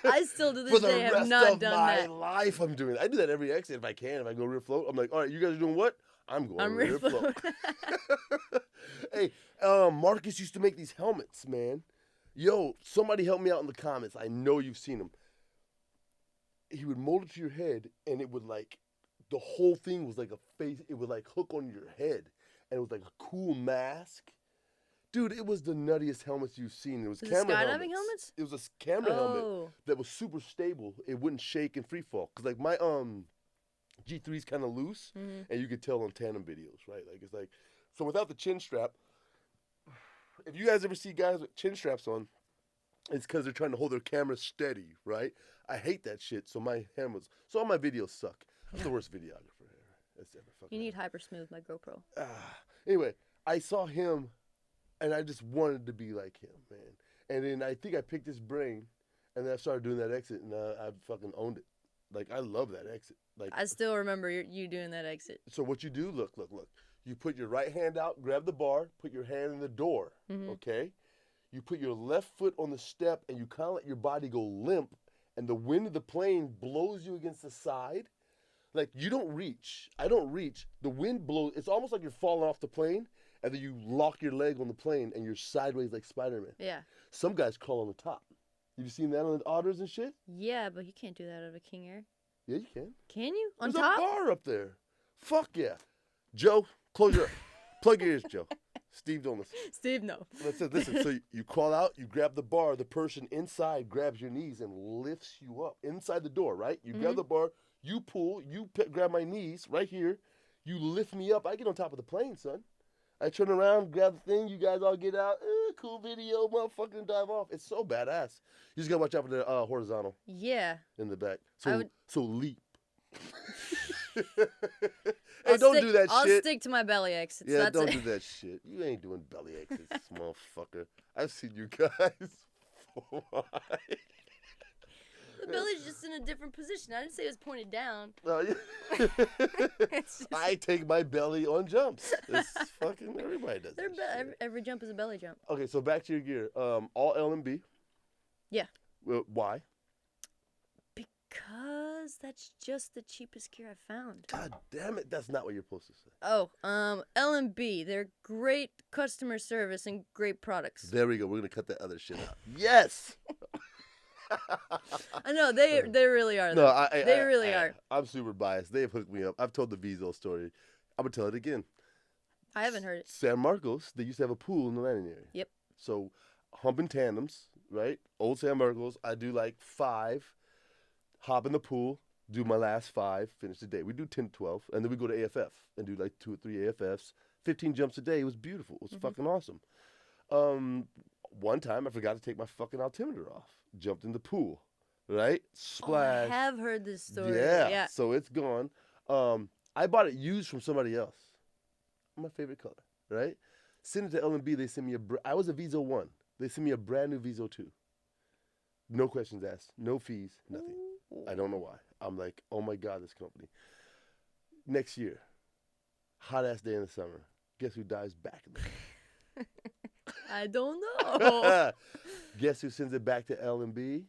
I still to this day have not done that. For the rest of my life, I'm doing it. I do that every exit if I can. If I go rear float, I'm like, all right, you guys are doing what? I'm going rear float. Hey, Marcus used to make these helmets, man. Yo, somebody help me out in the comments. I know you've seen them. He would mold it to your head, and it would like, the whole thing was like a face. It would like hook on your head, and it was like a cool mask. Dude, it was the nuttiest helmets you've seen. It was camera skydiving helmets? It was a camera helmet that was super stable. It wouldn't shake and free fall. Cause like my G3's kind of loose, and you could tell on tandem videos, right? Like it's like, so without the chin strap. If you guys ever see guys with chin straps on, it's because they're trying to hold their camera steady, right? I hate that shit. So all my videos suck. I'm the worst videographer that's ever fucking. You need hyper smooth, my GoPro. Anyway, I saw him, and I just wanted to be like him, man. And then I think I picked his brain, and then I started doing that exit, and I fucking owned it. Like I love that exit. Like I still remember you doing that exit. So what you do? Look. You put your right hand out, grab the bar, put your hand in the door. Okay. You put your left foot on the step, and you kind of let your body go limp, and the wind of the plane blows you against the side. Like, you don't reach. I don't reach. The wind blows. It's almost like you're falling off the plane, and then you lock your leg on the plane, and you're sideways like Spider-Man. Yeah. Some guys crawl on the top. You've seen that on the otters and shit? Yeah, but you can't do that out of King Air. Yeah, you can. Can you? On There's top? There's a bar up there. Fuck yeah. Joe, close your plug your ears, Joe. Steve, don't listen. Steve, no. Listen. So you crawl out, you grab the bar. The person inside grabs your knees and lifts you up inside the door, right? You grab the bar, you pull, grab my knees right here. You lift me up. I get on top of the plane, son. I turn around, grab the thing. You guys all get out. Cool video, motherfucking dive off. It's so badass. You just gotta watch out for the horizontal. Yeah. In the back. So leap. Hey, don't do that shit. I'll stick to my belly exits. Yeah, don't do that shit. You ain't doing belly exits, motherfucker. I've seen you guys. The belly's just in a different position. I didn't say it was pointed down. I take my belly on jumps. It's fucking everybody does that. Every jump is a belly jump. Okay, so back to your gear. All L&B. Yeah. Why? Because that's just the cheapest gear I've found. God damn it, that's not what you're supposed to say. Oh, L&B. They're great customer service and great products. There we go. We're gonna cut that other shit out. Yes. I know they really are. No, they really are. I'm super biased. They've hooked me up. I've told the Vizo story. I'm gonna tell it again. I haven't heard it. San Marcos, they used to have a pool in the landing area. Yep. So humping tandems, right? Old San Marcos. I do like 5. Hop in the pool, do my last 5, finish the day. We do 10, 12, and then we go to AFF and do like 2 or 3 AFFs. 15 jumps a day. It was beautiful. It was fucking awesome. One time I forgot to take my fucking altimeter off. Jumped in the pool, right? Splash. Oh, I have heard this story. Yeah. So it's gone. I bought it used from somebody else. My favorite color, right? Send it to L&B. They send me I was a Vizo 1. They sent me a brand new Vizo 2. No questions asked. No fees. Nothing. I don't know why. I'm like, oh my God, this company. Next year, hot ass day in the summer. Guess who dives back in the I don't know. Guess who sends it back to L&B?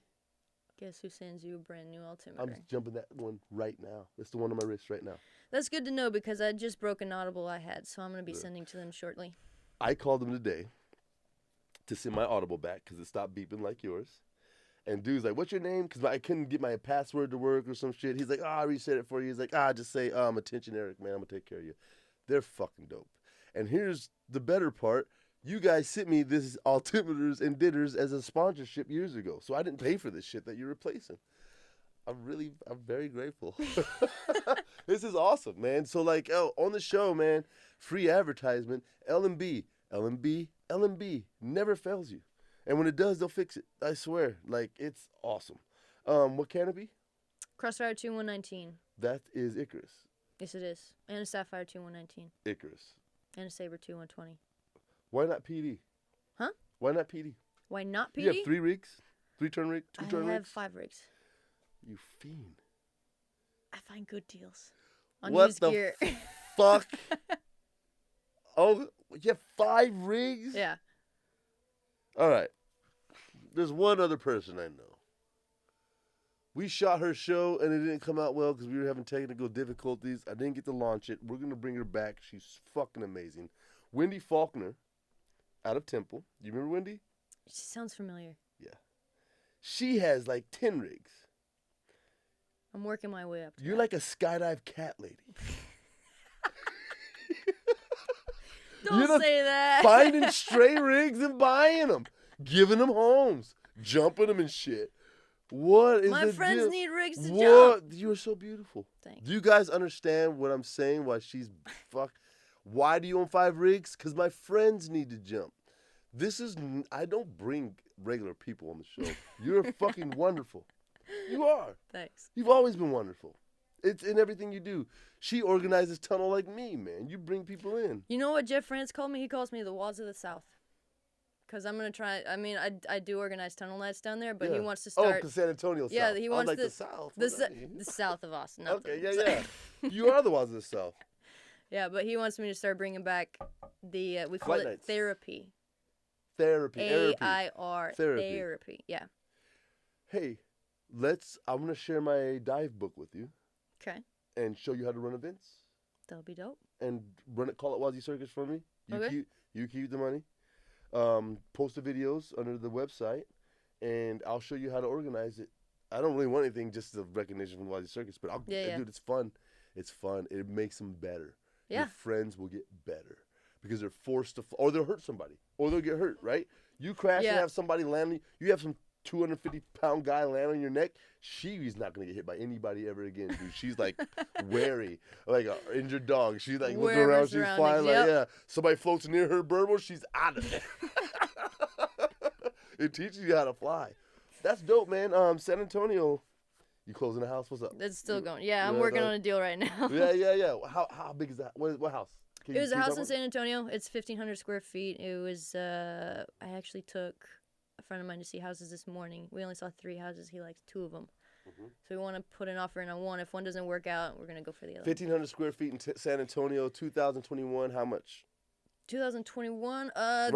Guess who sends you a brand new altimeter? I'm jumping that one right now. That's the one on my wrist right now. That's good to know because I just broke an Audible I had, so I'm going to be sending to them shortly. I called them today to send my Audible back because it stopped beeping like yours. And dude's like, what's your name? Because I couldn't get my password to work or some shit. He's like, I reset it for you. He's like, just say, attention, Eric, man. I'm going to take care of you. They're fucking dope. And here's the better part. You guys sent me this altimeters and ditters as a sponsorship years ago. So I didn't pay for this shit that you're replacing. I'm very grateful. This is awesome, man. So like, on the show, man, free advertisement, L&B never fails you. And when it does, they'll fix it. I swear. Like, it's awesome. What canopy? Crossfire 2119. That is Icarus. Yes, it is. And a Sapphire 2119. Icarus. And a Sabre 2120. Why not PD? Huh? Why not PD? Why not PD? You have 3 rigs? 3-turn rig? 2-turn rigs? I have 5 rigs. You fiend. I find good deals on What used the gear. Fuck. Oh, you have 5 rigs? Yeah. All right. There's one other person I know. We shot her show, and it didn't come out well because we were having technical difficulties. I didn't get to launch it. We're going to bring her back. She's fucking amazing. Wendy Faulkner, out of Temple. You remember Wendy? She sounds familiar. Yeah. She has like 10 rigs. I'm working my way up. You're like a skydive cat lady. Don't say that. Finding stray rigs and buying them. Giving them homes. Jumping them and shit. What is my the friends deal? need rigs to What? jump. You are so beautiful. Thanks. Do you guys understand what I'm saying? Why she's Why do you own 5 rigs? Because my friends need to jump. I don't bring regular people on the show. You're fucking wonderful. You are. Thanks. You've always been wonderful. It's in everything you do. She organizes tunnel like me, man. You bring people in. You know what Jeff France called me? He calls me the Waz of the South. Because I'm going to try, I do organize tunnel nights down there, but he wants to start. Oh, because San Antonio South. Yeah, he wants like the South. The south of Austin. Okay, yeah. You are the ones of the South. Yeah, but he wants me to start bringing back we call Flight it nights. therapy. Therapy. AIR. Therapy. Therapy. Yeah. Hey, I'm going to share my dive book with you. Okay. And show you how to run events. That'll be dope. And call it WazzyCircus for me. You keep the money. Post the videos under the website, and I'll show you how to organize it. I don't really want anything, just the recognition from WazzyCircus, but dude, it's fun. It's fun. It makes them better. Yeah. Your friends will get better because they're forced to, or they'll hurt somebody, or they'll get hurt. Right? You crash and have somebody land. You have some 250-pound guy land on your neck. She's not gonna get hit by anybody ever again, dude. She's like wary, like an injured dog. She's like looking around. She's flying like somebody floats near her burble. She's out of there. It teaches you how to fly. That's dope, man. San Antonio, you closing the house? What's up? That's still going. Yeah, I'm working on a deal right now. Yeah. How big is that? What house? It was a house in San Antonio. It's 1,500 square feet. It was. I actually took a friend of mine to see houses this morning. We only saw 3 houses. He likes 2 of them. Mm-hmm. So we want to put an offer in on one. If one doesn't work out, we're gonna go for the other. 1,500 square feet in San Antonio, 2021. How much? 2021. Right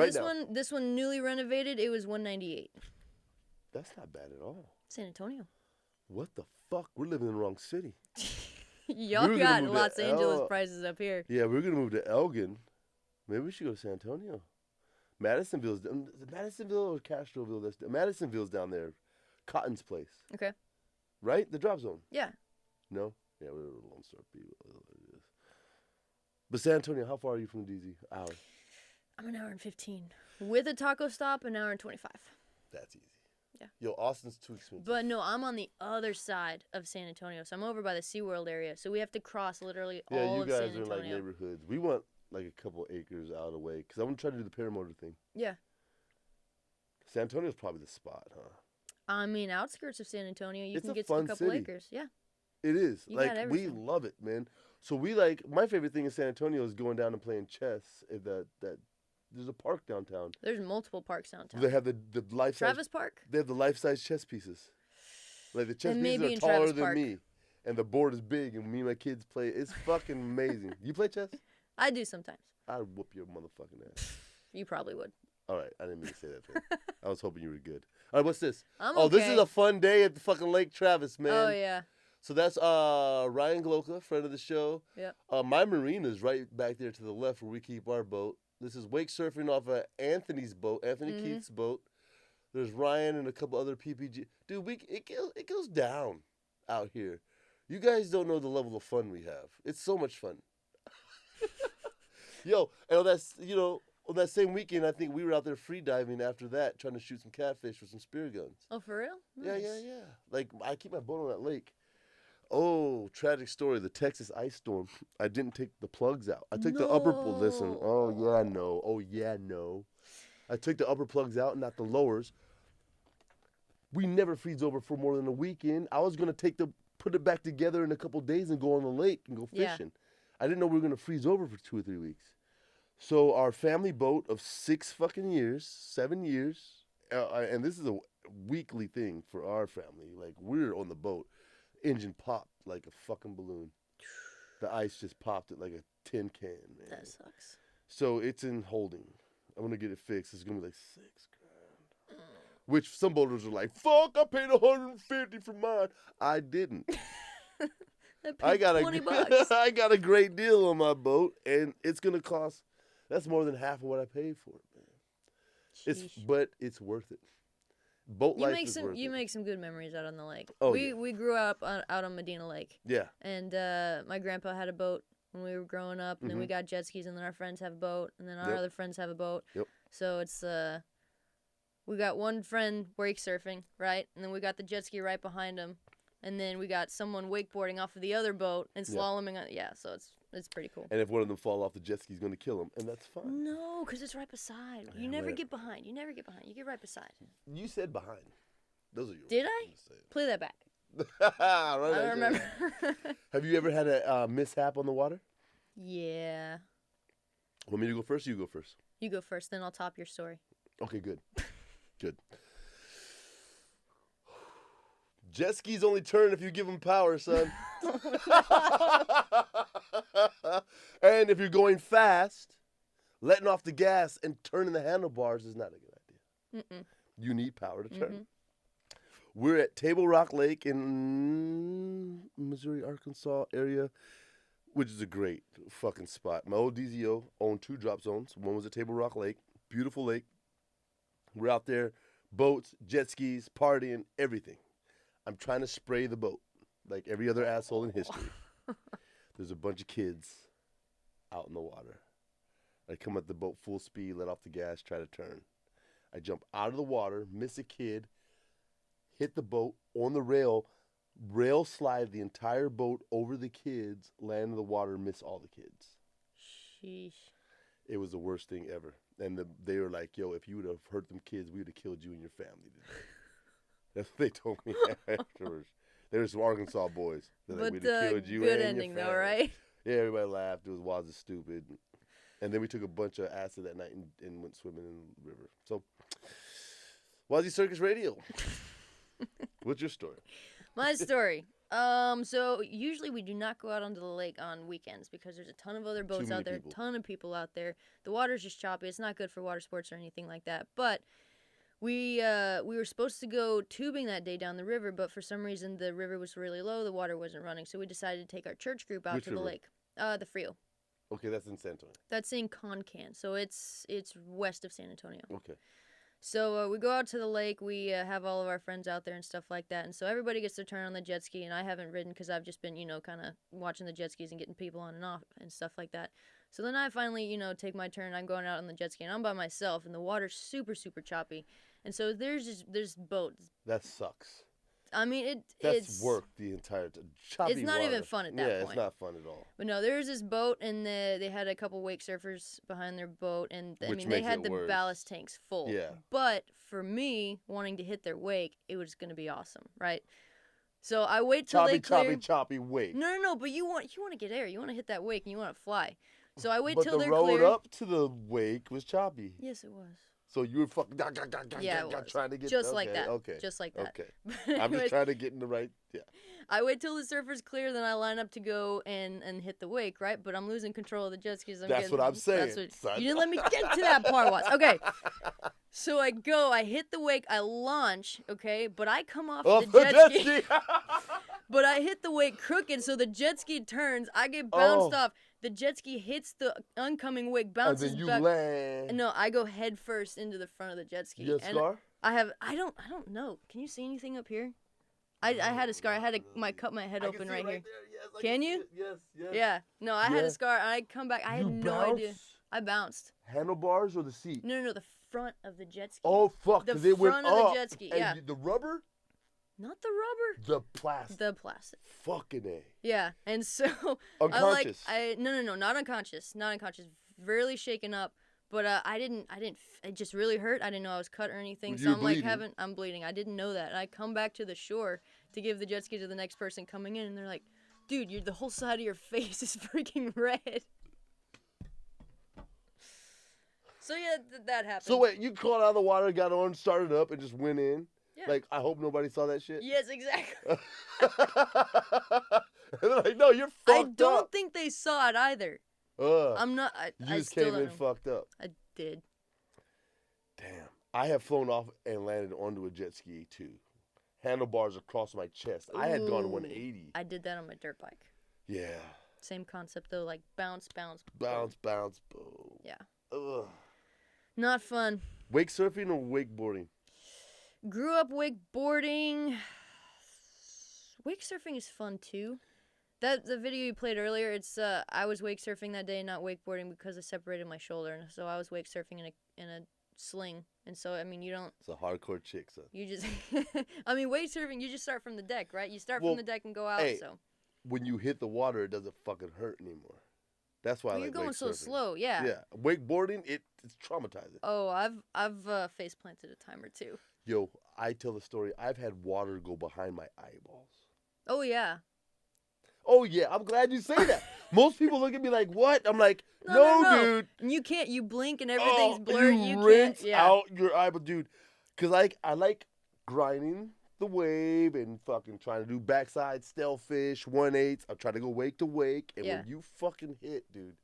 this one newly renovated. It was 198. That's not bad at all. San Antonio. What the fuck? We're living in the wrong city. Y'all got Los Angeles prices up here. Yeah, we're gonna move to Elgin. Maybe we should go to San Antonio. Madisonville's Madisonville or Castroville. Madisonville's down there. Cotton's place. Okay. Right? The drop zone. Yeah. No? Yeah, we're Lonestar people. But San Antonio, how far are you from DZ? Hour? I'm an hour and 15. With a taco stop, an hour and 25. That's easy. Yeah. Yo, Austin's too expensive. But no, I'm on the other side of San Antonio. So I'm over by the SeaWorld area. So we have to cross literally all of San Antonio. Yeah, you guys are like neighborhoods. We want like a couple acres out of the way. Because I want to try to do the paramotor thing. Yeah. San Antonio's probably the spot, huh? I mean, outskirts of San Antonio, you can get a a couple city. acres. Yeah. It is. You got we everything. love it, man. So my favorite thing in San Antonio is going down and playing chess. There's a park downtown. There's multiple parks downtown. They have the life size. Travis Park? They have the life size chess pieces. Like the chess And pieces are taller than me, and the board is big, and me and my kids play. It's fucking amazing. You play chess? I do sometimes. I'd whoop your motherfucking ass. You probably would. All right, I didn't mean to say that thing. I was hoping you were good. All right, what's this? I'm Oh, okay. this is a fun day at the fucking Lake Travis, man. Oh, yeah. So that's Ryan Gloka, friend of the show. Yep. My marina's right back there to the left where we keep our boat. This is wake surfing off of Anthony's boat, Anthony Keith's boat. There's Ryan and a couple other PPG. Dude, it goes down out here. You guys don't know the level of fun we have. It's so much fun. Yo, and on that same weekend, I think we were out there free diving after that, trying to shoot some catfish with some spear guns. Oh, for real? Nice. Yeah. Like, I keep my boat on that lake. Oh, tragic story. The Texas ice storm. I didn't take the plugs out. I took the upper... Listen. Oh, yeah, no. I took the upper plugs out, not the lowers. We never freeze over for more than a weekend. I was going to put it back together in a couple days and go on the lake and go fishing. I didn't know we were going to freeze over for 2 or 3 weeks. So our family boat of 7 years, and this is a weekly thing for our family. Like, we're on the boat. Engine popped like a fucking balloon. The ice just popped it like a tin can, man. That sucks. So it's in holding. I'm going to get it fixed. It's going to be like $6,000. Which some boaters are like, fuck, I paid $150 for mine. I didn't. I got $20. I got a great deal on my boat, and it's going to cost, that's more than half of what I paid for it, man. But it's worth it. Boat life is worth it. You make some good memories out on the lake. Oh, we grew up out on Medina Lake. Yeah. And my grandpa had a boat when we were growing up, and then we got jet skis, and then our friends have a boat, and then our other friends have a boat. Yep. So it's we got one friend wake surfing, right? And then we got the jet ski right behind him. And then we got someone wakeboarding off of the other boat and slaloming. So it's pretty cool. And if one of them fall off, the jet ski's going to kill them, and that's fine. No, because it's right beside. You never get behind. You get right beside. You said behind. Those are your Did I? Play that back. Right, I don't remember. Have you ever had a mishap on the water? Yeah. Want me to go first or you go first? You go first, then I'll top your story. Okay, good. Jet skis only turn if you give them power, son. And if you're going fast, letting off the gas and turning the handlebars is not a good idea. You need power to turn. We're at Table Rock Lake in Missouri, Arkansas area, which is a great fucking spot. My old DZO owned 2 drop zones. One was at Table Rock Lake, beautiful lake. We're out there, boats, jet skis, partying, everything. I'm trying to spray the boat like every other asshole in history. There's a bunch of kids out in the water. I come at the boat full speed, let off the gas, try to turn. I jump out of the water, miss a kid, hit the boat on the rail slide the entire boat over the kids, land in the water, miss all the kids. Sheesh. It was the worst thing ever. And they were like, yo, if you would have hurt them kids, we would have killed you and your family today. That's what they told me afterwards. There were some Arkansas boys. They're like, we'd have killed you good and ending your though, right? Yeah, everybody laughed. It was Waz is stupid. And then we took a bunch of acid that night and went swimming in the river. So, WazzyCircus Radio. What's your story? My story. So usually we do not go out onto the lake on weekends because there's a ton of other boats out there, ton of people out there. The water's just choppy. It's not good for water sports or anything like that. But we were supposed to go tubing that day down the river, but for some reason the river was really low. The water wasn't running, so we decided to take our church group out to the lake. The Frio. Okay, that's in San Antonio. That's in Concan, so it's west of San Antonio. Okay. So we go out to the lake. We have all of our friends out there and stuff like that. And so everybody gets their turn on the jet ski, and I haven't ridden because I've just been, kind of watching the jet skis and getting people on and off and stuff like that. So then I finally, take my turn. I'm going out on the jet ski, and I'm by myself, and the water's super, super choppy. And so there's boats. That sucks. I mean, it's work the entire time. Choppy It's not water. even fun at that point. Yeah, it's not fun at all. But no, there was this boat, and they had a couple wake surfers behind their boat, and they had the ballast tanks full. Yeah. But for me, wanting to hit their wake, it was going to be awesome, right? So I wait till they clear. Choppy wake. No. But you want to get air. You want to hit that wake, and you want to fly. So I wait till they're clear. But the road up to the wake was choppy. Yes, it was. So you were fucking Yeah, it was. trying to get Just like that. Okay. Just like that. Okay. But I'm just anyways, trying to get in the right. Yeah. I wait till the surfer's clear, then I line up to go and hit the wake, right? But I'm losing control of the jet skis. That's what I'm saying. You didn't let me get to that part, Waz. Okay. So I go, I hit the wake, I launch, okay? But I come off the jet ski. But I hit the wake crooked, so the jet ski turns. I get bounced off. The jet ski hits the oncoming wake, bounces and then you back. land. No, I go head first into the front of the jet ski. You have a scar? I don't know. Can you see anything up here? I had a scar. I had cut my head open right here. Yes, Can you? Yes. Yeah. No, I had a scar. And I come back. I had no idea. I bounced. Handlebars or the seat? No, the front of the jet ski. Oh fuck! The Because it went front up. of the jet ski. And Yeah. the rubber? Not the rubber. The plastic. The plastic. Fucking A. Yeah, and so Unconscious. No, not unconscious, really shaken up. But I didn't. It just really hurt. I didn't know I was cut or anything. So I'm like, I'm bleeding. I didn't know that. And I come back to the shore to give the jet ski to the next person coming in, and they're like, "Dude, the whole side of your face is freaking red." So yeah, that happened. So wait, you crawled out of the water, got on, started up, and just went in? Yeah. Like, I hope nobody saw that shit? Yes, exactly. And they're like, no, you're fucked up. I don't think they saw it either. I'm not. You I just still came don't in know. fucked up. I did. Damn. I have flown off and landed onto a jet ski, too. Handlebars across my chest. I had gone 180. I did that on my dirt bike. Yeah. Same concept, though. Like, bounce. Bounce, boom. Yeah. Ugh. Not fun. Wake surfing or wakeboarding? Grew up wakeboarding. Wake surfing is fun too. The video you played earlier, it's I was wake surfing that day, not wakeboarding because I separated my shoulder, and so I was wake surfing in a sling. And so I mean, you don't. It's a hardcore chick, son. You just. I mean, wake surfing, you just start from the deck, right? You start from the deck and go out. Hey, so. When you hit the water, it doesn't fucking hurt anymore. That's why I like you're going wake so surfing. slow, yeah. Yeah, wakeboarding, it's traumatizing. Oh, I've face planted a time or two. Yo, I tell the story. I've had water go behind my eyeballs. Oh yeah. Oh yeah, I'm glad you say that. Most people look at me like, "What?" I'm like, "No, dude." You can't. You blink and everything's blurred. You rinse can't. Out your eyeball, dude. Cause I like grinding the wave and fucking trying to do backside stellfish 1/8. I'm trying to go wake to wake, and when you fucking hit, dude,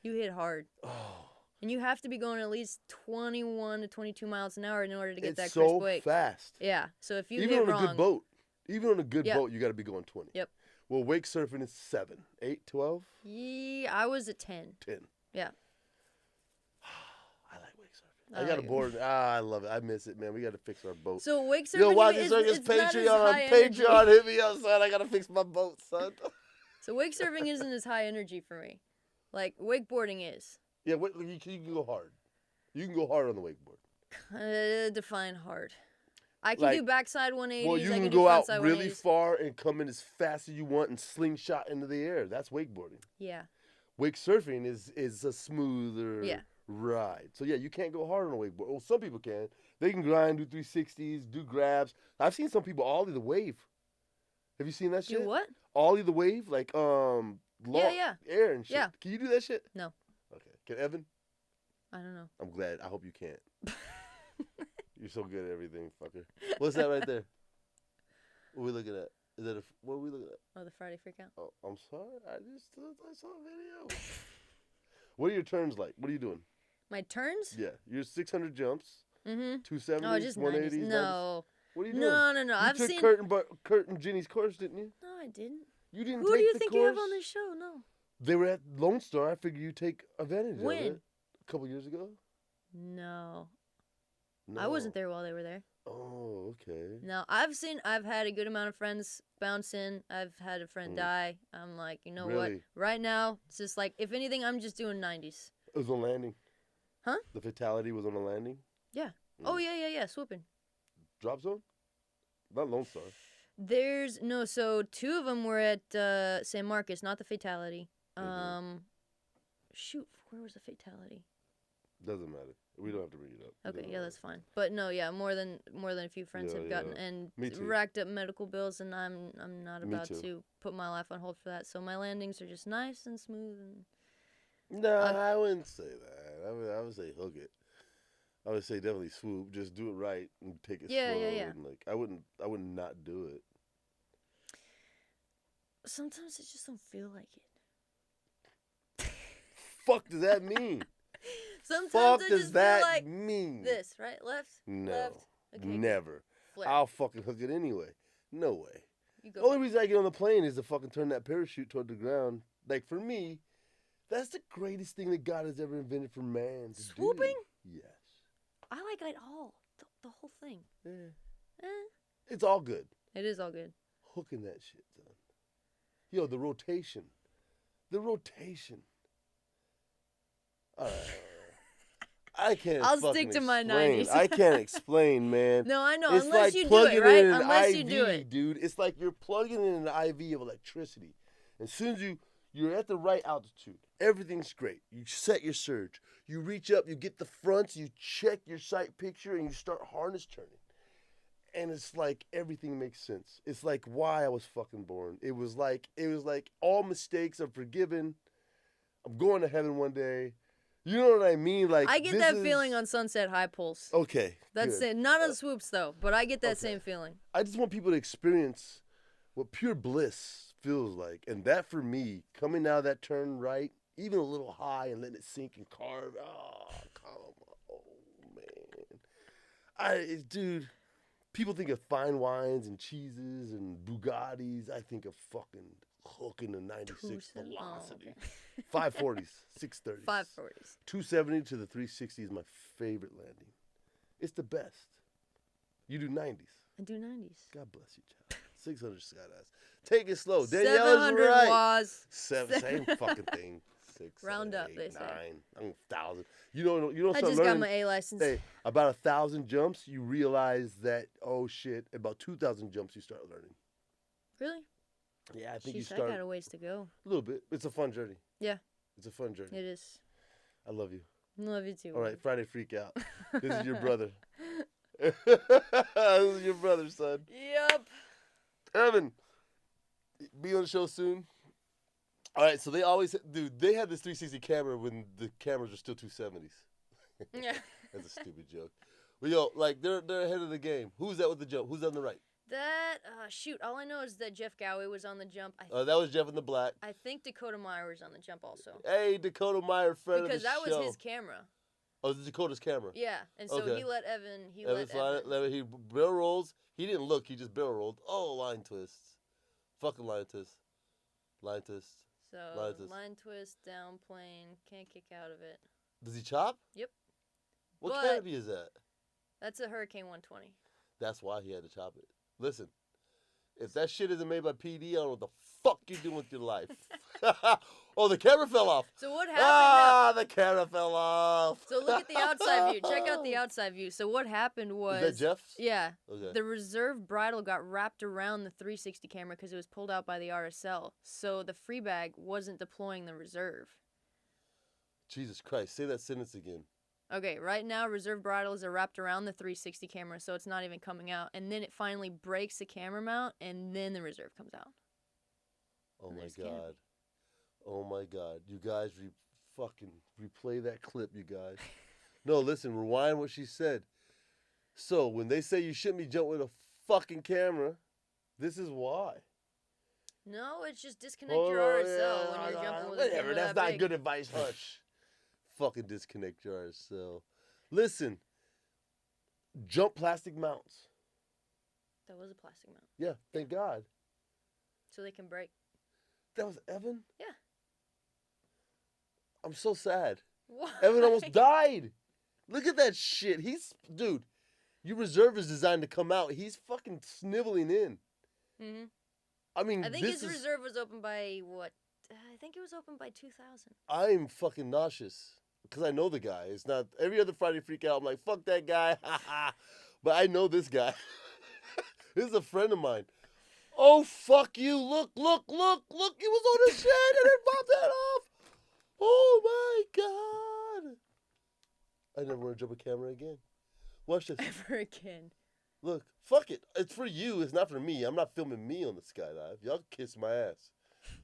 you hit hard. Oh. And you have to be going at least 21 to 22 miles an hour in order to get that crisp wake. It's so fast. Yeah. So if you even hit on wrong, a good boat, you got to be going 20. Yep. Well, wake surfing is 7, 8, 12. Yeah, I was at 10. 10. Yeah. I like wake surfing. I got a board. I love it. I miss it, man. We got to fix our boat. So wake surfing. Yo, WazzyCircus Patreon. Hit me up, son. I got to fix my boat, son. So wake surfing isn't as high energy for me. Like wakeboarding is. Yeah, you can go hard. You can go hard on the wakeboard. Define hard. I can do backside 180s. Well, you I can go out really 180s. far and come in as fast as you want and slingshot into the air. That's wakeboarding. Yeah. Wake surfing is a smoother ride. So, yeah, you can't go hard on a wakeboard. Well, some people can. They can grind, do 360s, do grabs. I've seen some people ollie the wave. Have you seen that shit? Do what? Ollie the wave? Like, air and shit. Yeah. Can you do that shit? No. Okay. Can Evan? I don't know. I'm glad. I hope you can't. You're so good at everything, fucker. What's that right there? What are we looking at? What are we looking at? Oh, the Friday freak out. Oh, I'm sorry. I saw a video. What are your turns like? What are you doing? My turns? Yeah. You're 600 jumps. Mm-hmm. 270s, oh, just 180s. 90s. No. 90s. What are you doing? No. You took Kurt and Ginny's course, didn't you? No, I didn't. You didn't Who take do you the think course? you have on this show? No. They were at Lonestar. I figured you take advantage of When? it. A couple years ago? No. No. I wasn't there while they were there. Oh, okay. No, I've had a good amount of friends bounce in. I've had a friend die. I'm like, you know what? Right now, it's just like, if anything, I'm just doing 90s. It was on landing. Huh? The fatality was on a landing? Yeah. Oh, yeah, swooping. Drop zone? Not Lone Star. So 2 of them were at San Marcos, not the fatality. Shoot, where was the fatality? Doesn't matter. We don't have to bring it up. Okay, yeah, that's fine. But no, yeah, more than a few friends have gotten and racked up medical bills, and I'm not about to put my life on hold for that. So my landings are just nice and smooth. And no, I wouldn't say that. I would say hook it. I would say definitely swoop. Just do it right and take it Yeah, slow. yeah, yeah. And like I would not do it. Sometimes I just don't feel like it. Fuck does that mean? Sometimes Fuck I does just that feel like mean? this, right? Left, No, left. Okay, never. flip. I'll fucking hook it anyway. No way. You The go. only reason I get on the plane is to fucking turn that parachute toward the ground. Like for me, that's the greatest thing that God has ever invented for man to Swooping? do. Yes. I like it all. The whole thing. Yeah. Eh. It's all good. It is all good. Hooking that shit, son. Yo, the rotation. The rotation. I can't. I'll fucking stick to my explain. 90s. I can't explain, man. No, I know. It's Unless like you do plugging it, right? in an Unless IV, you do it. dude. It's like you're plugging in an IV of electricity. As soon as you're at the right altitude, everything's great. You set your surge. You reach up, you get the fronts, you check your sight picture, and you start harness turning. And it's like everything makes sense. It's like why I was fucking born. It was like all mistakes are forgiven. I'm going to heaven one day. You know what I mean? Like I get that feeling on Sunset High Pulse. Okay. That's good. it. Not on swoops though, but I get that Okay. same feeling. I just want people to experience what pure bliss feels like. And that for me, coming out of that turn right, even a little high and letting it sink and carve. Oh, come on. Oh, man. Dude, people think of fine wines and cheeses and Bugattis. I think of fucking hooking the 96 velocity. 540s, 630s. 540s. 270 to the 360 is my favorite landing. It's the best. You do 90s. I do 90s. God bless you, child. 600 skydives. Take it slow. Daniella's 700 right. Waz. Same fucking thing. 6, Round 7, up, 8, they say. 9. I'm 1,000. You don't I start just got learning. my A license. Hey, about 1,000 jumps, you realize that, oh shit, about 2,000 jumps you start learning. Really? Yeah, I think Jeez, you start I got a ways to go. a little bit. It's a fun journey. Yeah. It's a fun journey. It is. I love you. Love you too. All right, Friday Freak Out. This is your brother. This is your brother, son. Yep. Evan, be on the show soon. All right, so they always, dude, they had this 360 camera when the cameras were still 270s. Yeah. That's a stupid joke. But yo, like they're ahead of the game. Who's that with the jump? Who's on the right? That, shoot, all I know is that Jeff Gowie was on the jump. That was Jeff in the black. I think Dakota Meyer was on the jump also. Hey, Dakota Meyer, friend Because of the that show. was his camera. Oh, this is Dakota's camera. Yeah, and so Okay. he let Evan, He barrel rolls. He didn't look. He just barrel rolled. Oh, line twists. Fucking line twist. Line twist. So, line twist, down plane, can't kick out of it. Does he chop? Yep. What But- canopy is that? That's a Hurricane 120. That's why he had to chop it. Listen, if that shit isn't made by PD, I don't know what the fuck you're doing with your life. Oh, the camera fell off. So what happened? The camera fell off. So look at the outside view. Check out the outside view. So what happened was... Is that Jeff's? Yeah. Okay. The reserve bridle got wrapped around the 360 camera because it was pulled out by the RSL. So the free bag wasn't deploying the reserve. Jesus Christ, say that sentence again. Okay, right now reserve bridles are wrapped around the 360 camera, so it's not even coming out. And then it finally breaks the camera mount, and then the reserve comes out. Oh And my there's God. canopy. Oh my God. You guys fucking replay that clip, you guys. No, listen, rewind what she said. So when they say you shouldn't be jumping with a fucking camera, this is why. No, it's just disconnect your RSL when you're jumping with a whatever, camera that's that not big. good advice. Hush. Fucking disconnect your RSL. Listen, jump plastic mounts. That was a plastic mount. Yeah, thank God. So they can break. That was Evan? Yeah. I'm so sad. Why? Evan almost died. Look at that shit. Dude, your reserve is designed to come out. He's fucking sniveling in. Mm-hmm. I mean, I think his reserve was open by what? I think it was open by 2000. I'm fucking nauseous because I know the guy. It's not every other Friday Freak Out. I'm like, fuck that guy. But I know this guy. This is a friend of mine. Oh, fuck you. Look. He was on his shed and it popped that off. Oh, my God. I never want to jump a camera again. Watch this. Ever again. Look, fuck it. It's for you. It's not for me. I'm not filming me on the skydive. Y'all kiss my ass.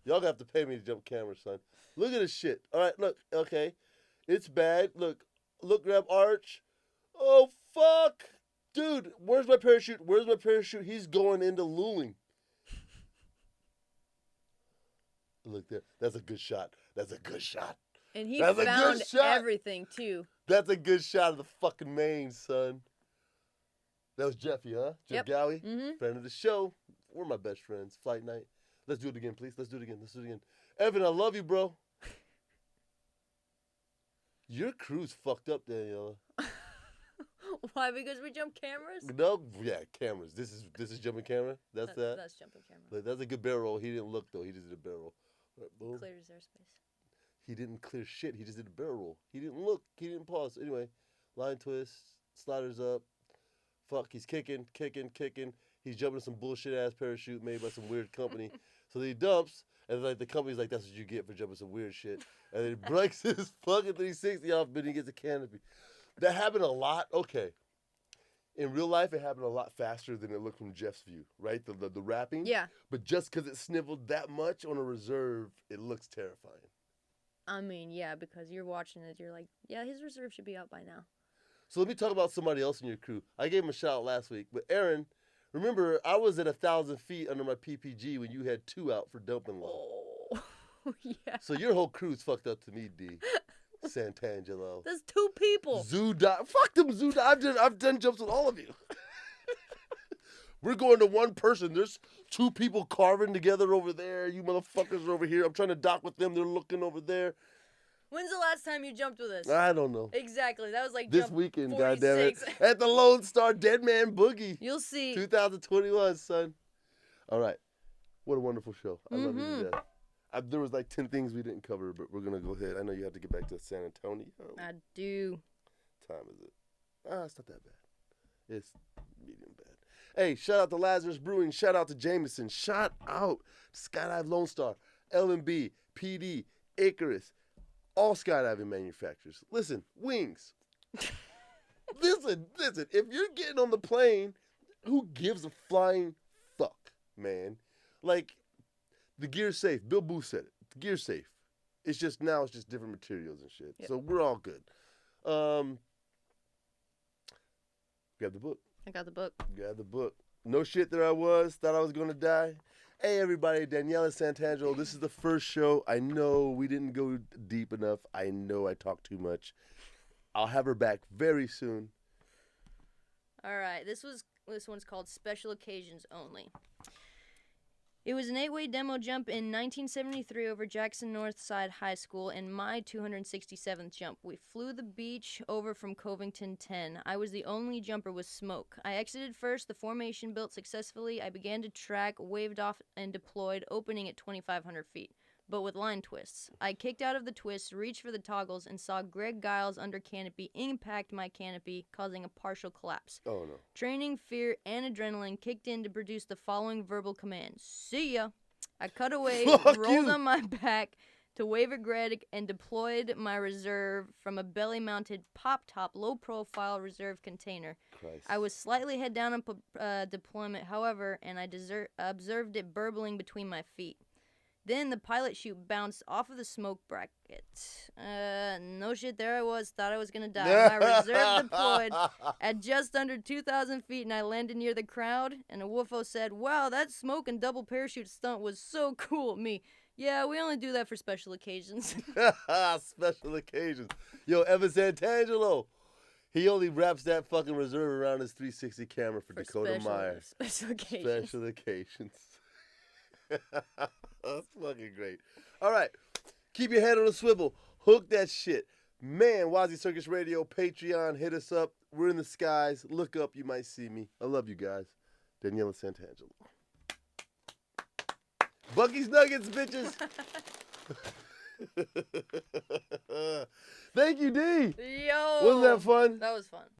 Y'all gonna have to pay me to jump camera, son. Look at this shit. All right, look. Okay. It's bad. Look, grab arch. Oh, fuck. Dude, where's my parachute? Where's my parachute? He's going into Luling. Look there. That's a good shot. That's a good shot. And he That's a found good shot. everything, too. That's a good shot of the fucking main, son. That was Jeffy, huh? Jeff Yep. Gowie, Mm-hmm. friend of the show. We're my best friends. Flight night. Let's do it again, please. Let's do it again. Let's do it again. Evan, I love you, bro. Your crew's fucked up, Daniella. Why? Because we jump cameras? No, yeah, cameras. This is jumping camera. That's that. That's jumping camera. Like, that's a good barrel roll. He didn't look though. He just did a barrel roll. Right, boom. Clears airspace. He didn't clear shit. He just did a barrel roll. He didn't look. He didn't pause. Anyway, line twist, sliders up. Fuck, he's kicking. He's jumping some bullshit ass parachute made by some weird company. So then he dumps, and like the company's like, "That's what you get for jumping some weird shit." And then he breaks his fucking 360 off, but he gets a canopy. That happened a lot. Okay. In real life, it happened a lot faster than it looked from Jeff's view, right? The wrapping. Yeah. But just because it sniveled that much on a reserve, it looks terrifying. I mean, yeah, because you're watching it, you're like, yeah, his reserve should be out by now. So let me talk about somebody else in your crew. I gave him a shout out last week, but Aaron, remember, I was at 1,000 feet under my PPG when you had 2 out for dumping low. Oh, yeah. So your whole crew's fucked up to me, D. Santangelo. That's 2 people. Zoo dive. Fuck them zoo dive. I've done jumps with all of you. We're going to one person. There's 2 people carving together over there. You motherfuckers are over here. I'm trying to dock with them. They're looking over there. When's the last time you jumped with us? I don't know. Exactly. That was like This jump weekend, 46. goddammit. At the Lonestar Dead Man Boogie. You'll see. 2021, son. All right. What a wonderful show. I love you Mm-hmm. to death. There was like 10 things we didn't cover, but we're going to go ahead. I know you have to get back to San Antonio. I do. Time is it? It's not that bad. It's medium bad. Hey, shout out to Lazarus Brewing. Shout out to Jameson. Shout out to Skydive Lonestar, L&B, PD, Icarus, all skydiving manufacturers. Listen, wings. Listen. If you're getting on the plane, who gives a flying fuck, man? Like, the gear's safe. Bill Booth said it. The gear's safe. It's just different materials and shit. Yep. So we're all good. Grab the book. I got the book. Grab the book. No shit, there I was. Thought I was going to die. Hey, everybody. Daniella Santangelo. This is the first show. I know we didn't go deep enough. I know I talked too much. I'll have her back very soon. All right. This one's called Special Occasions Only. It was an 8-way demo jump in 1973 over Jackson Northside High School and my 267th jump. We flew the beach over from Covington 10. I was the only jumper with smoke. I exited first, the formation built successfully. I began to track, waved off, and deployed, opening at 2,500 feet, but with line twists. I kicked out of the twists, reached for the toggles, and saw Greg Giles under canopy impact my canopy, causing a partial collapse. Oh, no. Training, fear, and adrenaline kicked in to produce the following verbal command. See ya. I cut away, Fuck rolled you. on my back to wave at Greg, and deployed my reserve from a belly-mounted pop-top, low-profile reserve container. Christ. I was slightly head down on deployment, however, and I observed it burbling between my feet. Then the pilot chute bounced off of the smoke bracket. No shit, there I was. Thought I was going to die. My reserve deployed at just under 2,000 feet, and I landed near the crowd. And a woofo said, "Wow, that smoke and double parachute stunt was so cool." Me, yeah, we only do that for special occasions. Special occasions. Yo, Evan Santangelo. He only wraps that fucking reserve around his 360 camera for Dakota Meyer. Special occasions. Special occasions. That's fucking great. All right. Keep your head on a swivel. Hook that shit. Man, WazzyCircus Radio, Patreon, hit us up. We're in the skies. Look up. You might see me. I love you guys. Daniella Santangelo. Bucky's Nuggets, bitches. Thank you, D. Yo. Wasn't that fun? That was fun.